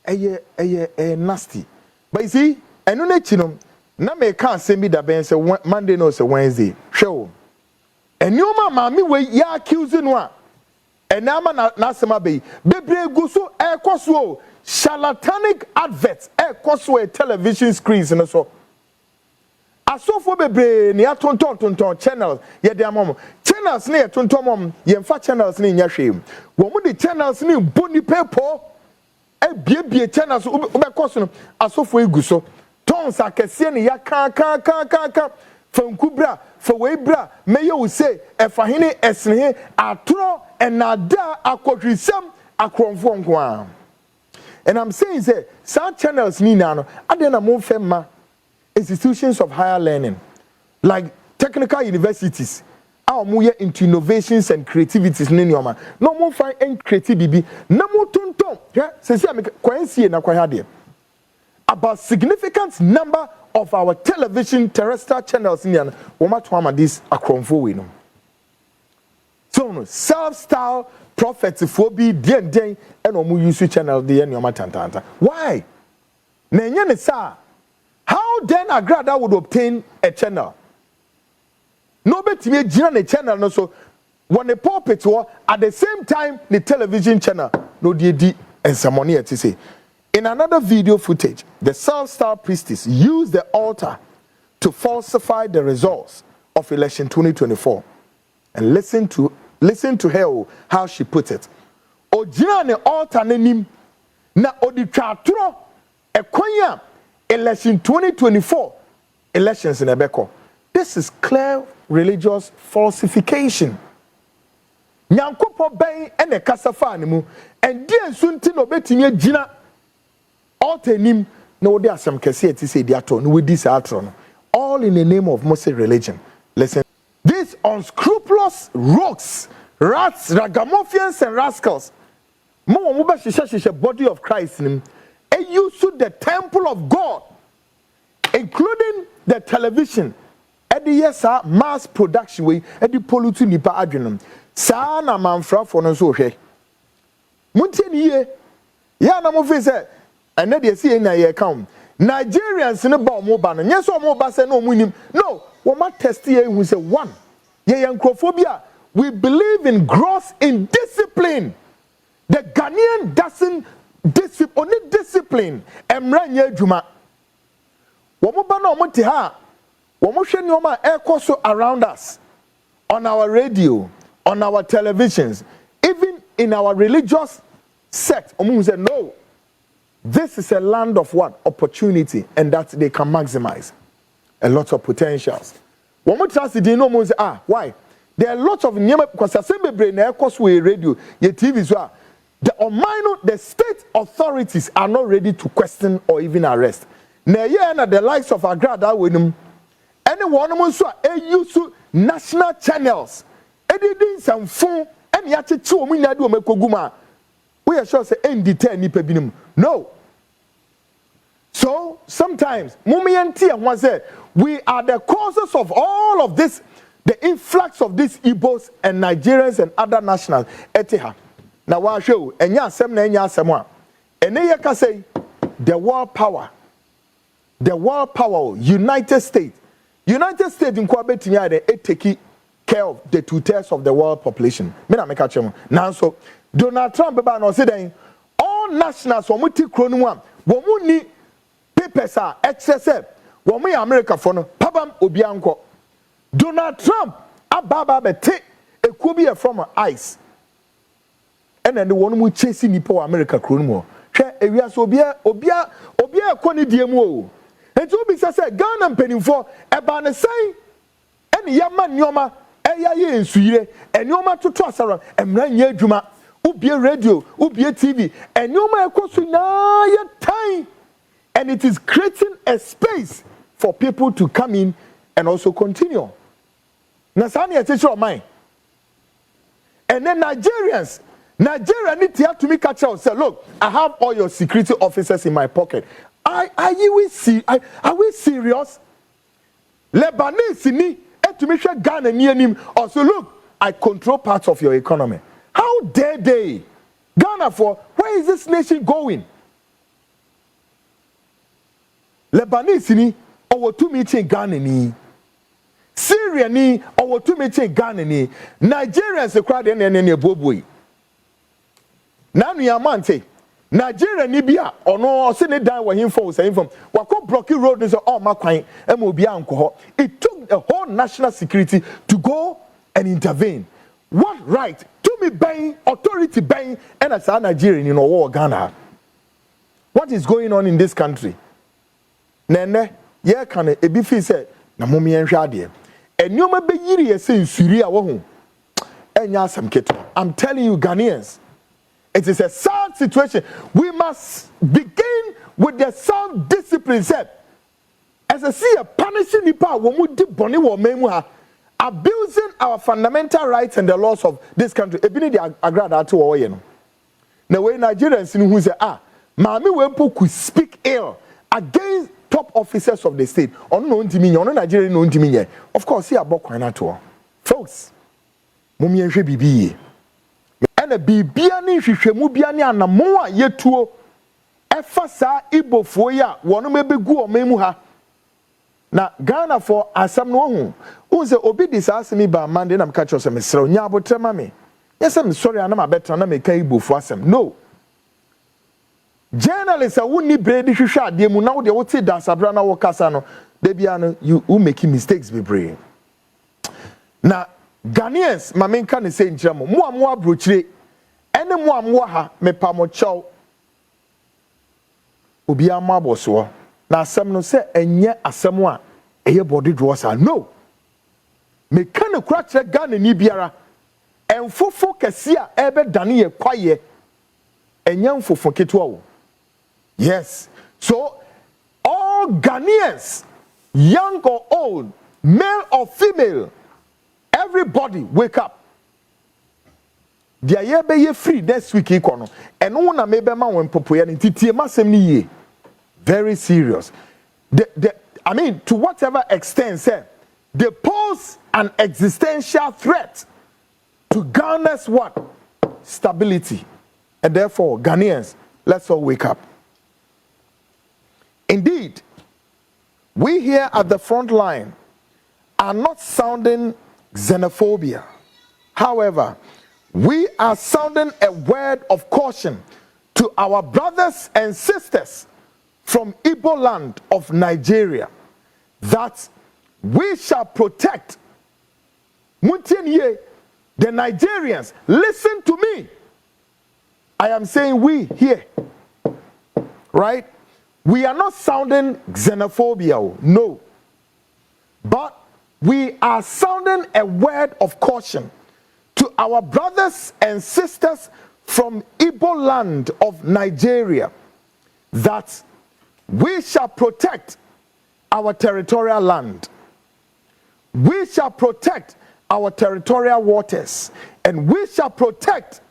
eye nasty but you see enu na chi no na me ka asem bi da ben say Monday no say Wednesday hwe o eni o ma mi we ya accuse no a enama na asema be bebre gu so ekoso charlatanic adverts ekoso a television screens no so asofo bebre ne atonton channels ye de amom channels ne atonton mom ye mfa channels ne nya hwem wo mu de channels ne boni pepo biebie channels obekoso no asofo eguso tons akese ne ya kan fankubra fa weibra meye wo se efahene esnehe atro enada akodrisam akromfo nko. And I'm saying say some channels ni na no ade na mo femma institutions of higher learning like technical universities our mo into innovations and creativities ni nyoma no mo find en creativity na mo tonton say say kwansie na kwa hade about significant number of our television terrestrial channels ni na wo mato ama this akromfo we no so self-style prophets for be den and omu use channel the nyoma tantanta. Why? Na enye ne sa how then Agradaa would obtain a channel? No betimi gina ne channel no so when the pulpit war at the same time the television channel no di ensamoni eti say. In another video footage, the self-styled priestess used the altar to falsify the results of election 2024. And listen to her how she put it. Ojina ne altar nenim na oditratro ekwanya election 2024 elections in Ebeko. This is clear religious falsification. Nyankopo ben ene kasafa animu and die nsunti no betimi agina altar nim na wode asem kese eti say di ato no we dis atro no all in the name of Muslim religion. Listen, these unscrupulous rogues, rats, ragamuffins and rascals mo ba hyehyɛ body of Christ nim e use the temple of God including the television e dey mass production we e dey pollute nipa adwenom saa na manfrafo no so hwɛ muntie ni ye ya na mo fi sɛ ene de si na ye count Nigerians ne ba omo ba no nye so omo ba se na omo nim no wo ma test ye hu say one ye yankrophobia we believe in growth in discipline. The Ghanaian doesn't only discipline emra nya adwuma wo ba na omo te ha wo mo hwe nyoma ekoso around us on our radio, on our televisions, even in our religious sect omo say no. This is a land of what? Opportunity, and that they can maximize a lot of potentials. One more trust the no more say, why? There are lots of because assembly brain radio, your TV so the state authorities are not ready to question or even arrest. Now yeah, the likes of Agradaa with them, anyone also use national channels, editing some phone, and yet two minutes do make koguma. We are sure say end detain ni pebinum. No. So sometimes we are the causes of all of this, the influx of these Igbos and Nigerians and other nationals. Etiha. Now wa show enya asem na enya asem a. Ene ye ka say the world power. The world power, United States in kwa betimi ade take care of the 2/3 of the world population. Me na make a chem. Now so Donald Trump ba no say den all nationals wo muti kro no a wo mu ni papers are excessive wo mu America for no pabam obi anko Donald Trump ababa bete ekuo bi from ice and then the one mu chase nipa America kro no mo hwe ewia so obia ekoni die mu o enti obi say Ghana mpanimfo eba ne sai ene yama nyoma eya ye ensuire enioma toto asara emra nya adwuma ubie radio ubie TV enioma ekoso na ye time, and it is creating a space for people to come in and also continue. Na sani e teacher of mine. And then Nigeria need to me catch out say, look, I have all your security officers in my pocket. Are we serious? Lebanese ni to me share Ghana near him. Also, look, I control parts of your economy. How dare they? Ghana for where is this nation going? Lebanese ni owo tu meeting Ghana ni. Syria ni owo tu meeting Ghana ni. Nigerians crowd ne boboy. Nanu yamante. Nigeria ni bia ono se ne dan wa himfo say himfo. Wako blocky road so all makwan e mo bia anko ho. It took the whole national security to go and intervene. What right? To me bang authority bang and as a Nigerian in war Ghana. What is going on in this country? Nene ye kan e bi fi say na momi enhwa ade. Enyoma be yiri ye say nsuri a wo ho. Enya asem keto. I'm telling you Ghanaians, it is a sad situation. We must begin with the self-discipline set. As I see a punishing nipa wo mu di boni wo memu ha, abusing our fundamental rights and the laws of this country. Ebini di Agradaa to wo ye no. Na we Nigerians ni hu say maami we mpo could speak ill against top officers of the state. Ono no ntimi nye, ono Nigeria no ntimi nye. Of course, see abokwan na to. Folks, mummy enhwe bibi. Ena bibia ni hwehwemu bia ni anamo a yetuo efa saa ibofo ya wono mebegu omemu ha na Ghana for asam no hu unse obi di saa asemi ba mande na mka chose mesrew nya abotrema me yesem sorry ana mabetra na meka ibofo asem no journalists a woni bredi hwehwe ade mu na wo de wo ti dasabra na wo kasa no da bia no you making mistakes be brave na Ghanaians mamenka ne say nkyira mo mo abrochire ene mo ha mepa mo chaw obi ama boso na asem no say enye asem a eye body draws are no meka ne kura kire Ghana ni biara enfofo kese a ebe dane ye kwaye enye enfofo ketua wo. Yes, so all Ghanaians, young or old, male or female, everybody wake up. dia ye be ye free next week ikono eno na mebe ma won popoye ne titie masem ni ye very serious. I mean, to whatever extent, say, they pose an existential threat to Ghana's what? Stability. And therefore, Ghanaians, let's all wake up. Indeed, we here at the front line are not sounding xenophobia. However, we are sounding a word of caution to our brothers and sisters from Igbo land of Nigeria that we shall protect the Nigerians. Listen to me. I am saying we here, right? We are not sounding xenophobia, no. But we are sounding a word of caution to our brothers and sisters from Igbo land of Nigeria that we shall protect our territorial land. We shall protect our territorial waters. And we shall protect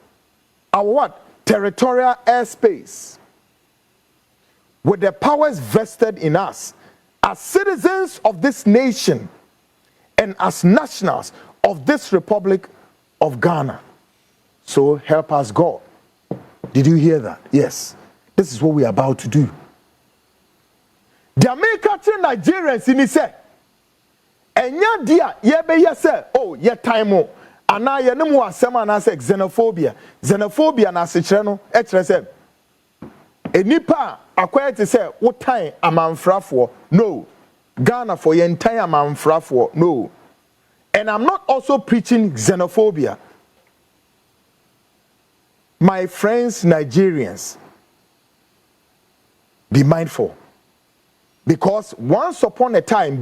our what? Territorial airspace. With the powers vested in us as citizens of this nation and as nationals of this Republic of Ghana. So help us God. Did you hear that? Yes. This is what we are about to do. The American Nigerians in say, enya dia ye be ye say, oh ye time ana ye no mo asem ana say xenophobia na se kire no e kire say enipa akwai te say wo tan amanfrafo no Ghana for ye tan amanfrafo no. And I'm not also preaching xenophobia. My friends Nigerians, be mindful. Because once upon a time,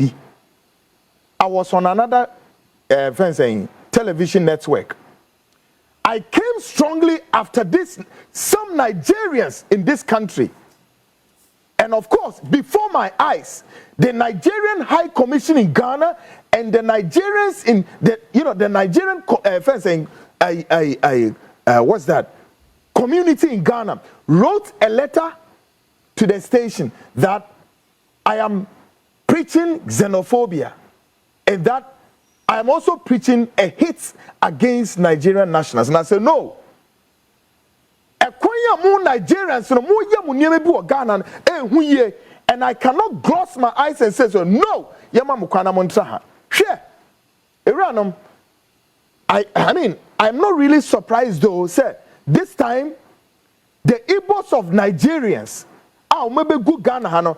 I was on another television network. I came strongly after this, some Nigerians in this country. And of course, before my eyes, the Nigerian High Commission in Ghana and the Nigerians in the, the Nigerian what's that? Community in Ghana wrote a letter to the station that I am preaching xenophobia and that I am also preaching a hate against Nigerian nationals. And I said, no. Nigerians, and I cannot gloss my eyes and say, so, no. I mean, I'm not really surprised though. Say, this time, the Igbos of Nigerians, maybe good Ghana,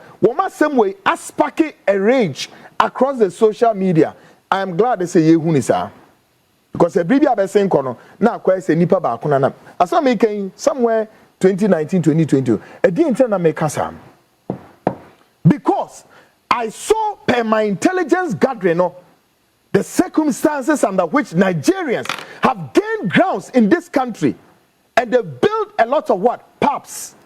same way, aspake a rage across the social media. I am glad they say Yehunisa. Because a baby abe saying kono na kwa say nipa ba kuna na asa making somewhere 2019 2020 e di inter na make am because I saw per my intelligence gathering the circumstances under which Nigerians have gained grounds in this country and they built a lot of what pubs,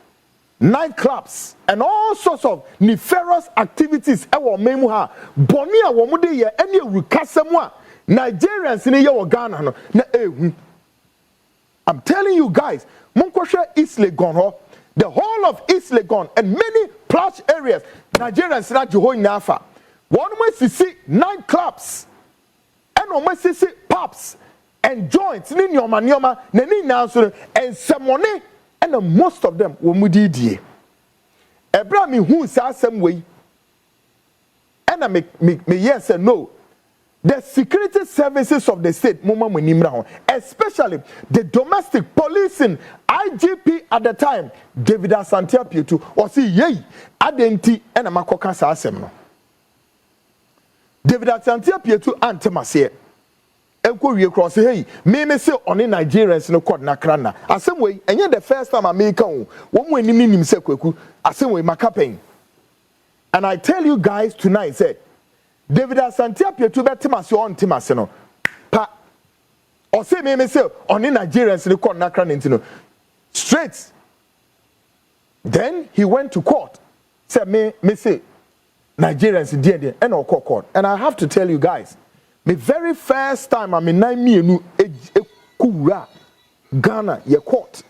nightclubs and all sorts of nefarious activities ewo memu ha boni a wo mu de ye ene rukasem a Nigerians in your Ghana no na ehu. I'm telling you guys, Munkwasha East Legon, the whole of East Legon and many plush areas, Nigerians na Johoi Nafa. One way to see nightclubs and one way to see pubs and joints in your manioma, nani naso and some money and most of them were mudidi. Abraham who says some way and I make yes and no. The security services of the state, especially the domestic policing, IGP at the time, David Asante Apietu, or see yay, Adenti and Amakoka Sasem. David Asante Apietu Antemase. Enquiry across hey, me say on in Nigerians no court nakrana. As same way, and yet the first time I make one way ni say kweku, as same way makapen. And I tell you guys tonight, say David Asante Apietu betimase on timase no pa or say me say on in Nigerians no court nakra ntino straight. Then he went to court. Said me say Nigerians did and or court. And I have to tell you guys, the very first time I'm in 9 mienu ekura Ghana ye court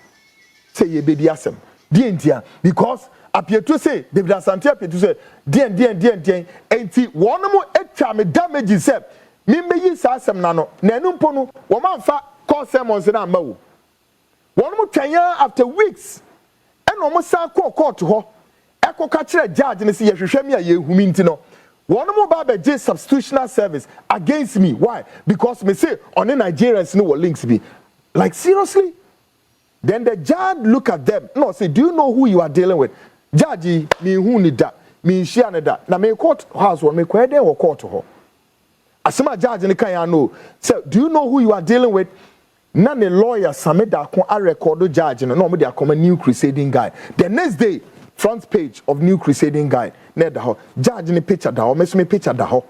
say ye be asem dientia because appear to say David Asante appear to say dien enti one mo etwa me damage say me meyi sa asem na no na enu mpo no wo manfa call sermons na ma wo one mo twanya after weeks and no mo sa court ho ekoka kire judge ne say ye hwehwe me aye humi nti no one more Baba J substitutional service against me. Why? Because me say on the Nigerians know what links be. Like seriously? Then the judge look at them. No, say, do you know who you are dealing with? Judge, me who need that? Me share that. Now me court house one me kwede or court to her. Asema judge in the kaya know. So do you know who you are dealing with? None a lawyer sameda kon a record judge no me dey come a New Crusading Guide. The next day front page of New Crusading Guide. Ne da ho judge ni picture da ho me picture da ho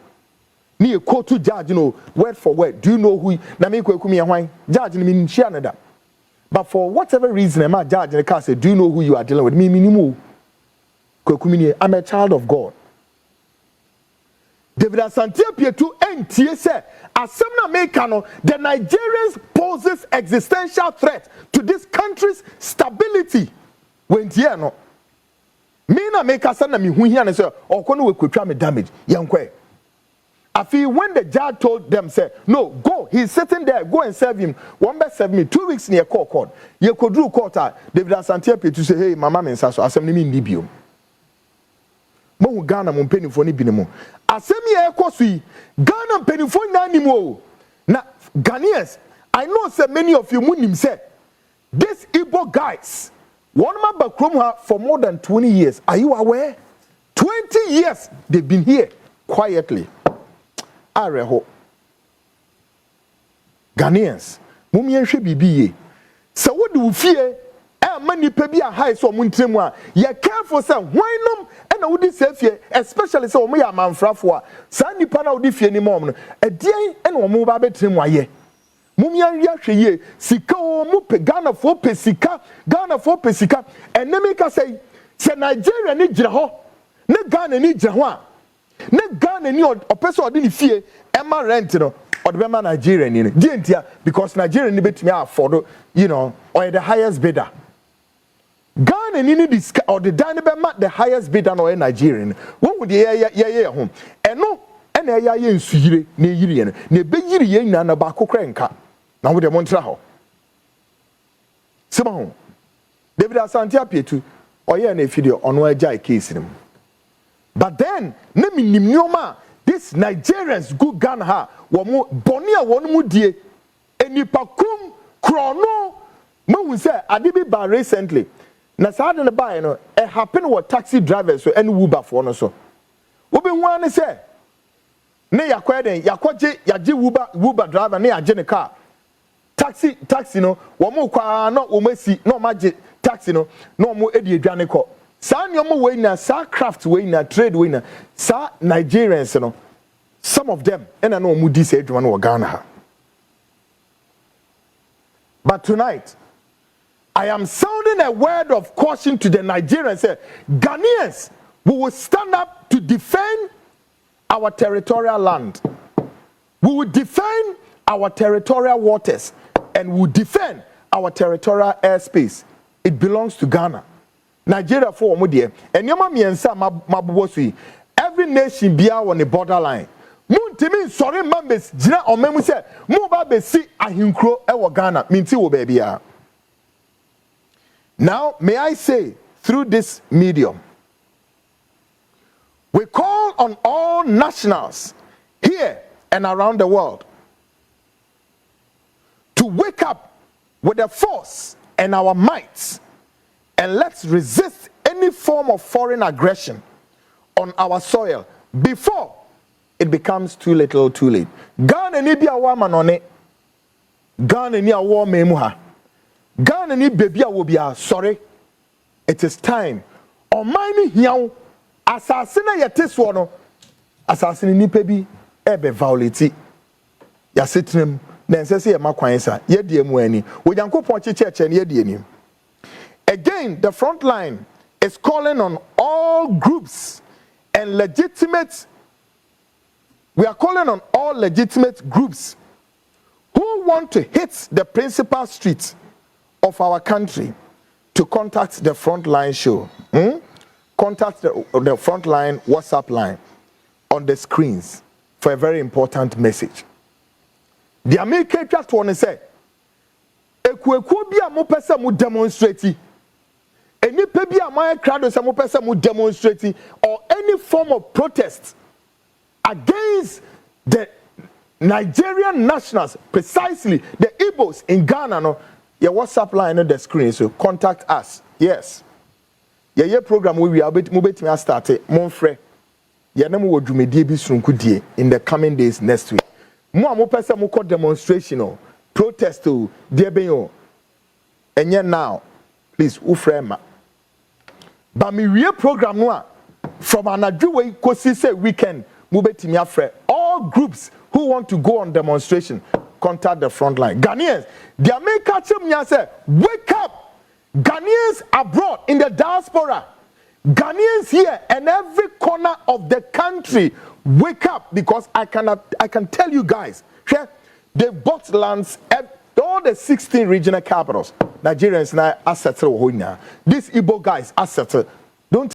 ni e quote to judge no word for word. Do you know who na me kwaku me hwan judge ni me share na da, but for whatever reason am judge ni ka say do you know who you are dealing with me minimum kwaku me I'm a child of God. David Asante Pietu entie say asem na make no the Nigerians poses existential threat to this country's stability when tie no me na make us na me hu hia ne say okono we kwatwa me damage yankwe afi when the judge told them say no go he's sitting there go and serve him one be serve me 2 weeks near court ye kodru court David Asante Pietu say hey mama me nsa so asem ni me ndi biom mo hu Ghana mo mpenifo ni binemu asem ye ekoso yi Ghana mpenifo na ni mo na Ghanaians I know say many of you munim say these Igbo guys one man back for more than 20 years. Are you aware? 20 years they've been here quietly. Areho. Ghanaians. Mumienhwe bibiye. So what do you fear? Many people are high so muntremwa. You careful say why nom and I would say fear, especially so me a man frafo. Sa nipa na would fear ni mom no. E dien and wo mo ba betremwa ye. Mumia hweye sika o mu pe Ghana fo pe sika ene me ka say se Nigeria ni gira ho ne Ghana ni gira ho a ne Ghana ni opese ode ni fie ema rent no ode be ma Nigeria ni dientia because Nigeria ni betimi afford you know or the highest bidder Ghana ni this or the dan be ma the highest bidder no Nigerian what would ye ho eno ena ya ye nsuyire na yiri ye na be yiri ye nyina na ba kokra nka na wo de montra ho sema ho David Asante Pietu oye na video ono agya case nim but then na minim nyoma this Nigerians go Ghana ha wo mo boni a won mu die enipakum krono mo say ade bi ba recently na saa de ba no e happen with taxi drivers so and Uber for no so wo be hu an say ne yakweden yakoje yaje Uber driver ne yaje ne car taxi no wo mo kwa no wo masi no maje taxi no mo edi adwane ko sa ne mo we na sa craft we na trade we na sa Nigerians no some of them and no mo di say adwane wo Ghana ha. But tonight I am sounding a word of caution to the Nigerians. Say, Ghanaians, we will stand up to defend our territorial land. We will defend our territorial waters and we will defend our territorial airspace. It belongs to Ghana. Nigeria for Omudie. And yama miensa mabubosi. Every nation be on the borderline. Muntimi sorry members jina omemu say mu ba be si ahinkro ewo Ghana minti wo baby ya. Now, may I say, through this medium, we call on all nationals here and around the world to wake up with the force and our might, and let's resist any form of foreign aggression on our soil before it becomes too little, too late. Ghana ni bi awa manone, Ghana ni awa memuha. Ghana ni baby a will be sorry. It is time. On mine hiao assassin yete so no assassin ni pebi ebe violate. Ya sitrim na nsese ye makwan sa ye die mu ani. Oyankopon cheche ne ye die ni. Again, the front line is calling on all groups and legitimate. We are calling on all legitimate groups who want to hit the principal street of our country to contact the Frontline show. Contact the Frontline WhatsApp line on the screens for a very important message. The American just want to say, ekueku bi a mo pese mo demonstrate, eni pe bi a my crowd say mo pese mo demonstrate, or any form of protest against the Nigerian nationals, precisely the Igbos in Ghana, no, your WhatsApp line on the screen, so contact us. Yes. Your program we are moving to start Monfre. Your name will be in the coming days next week. Mo person mo demonstration or protest to dear and yet now, please, ufrema. But me real program no from another kosi say weekend move to me afre. All groups who want to go on demonstration contact the Frontline. Ghanaians, they are making catch me and say, wake up! Ghanaians abroad in the diaspora, Ghanaians here and every corner of the country, wake up, because I can tell you guys, they bought lands at all the 16 regional capitals. Nigerians now are settled. These Igbo guys are settled.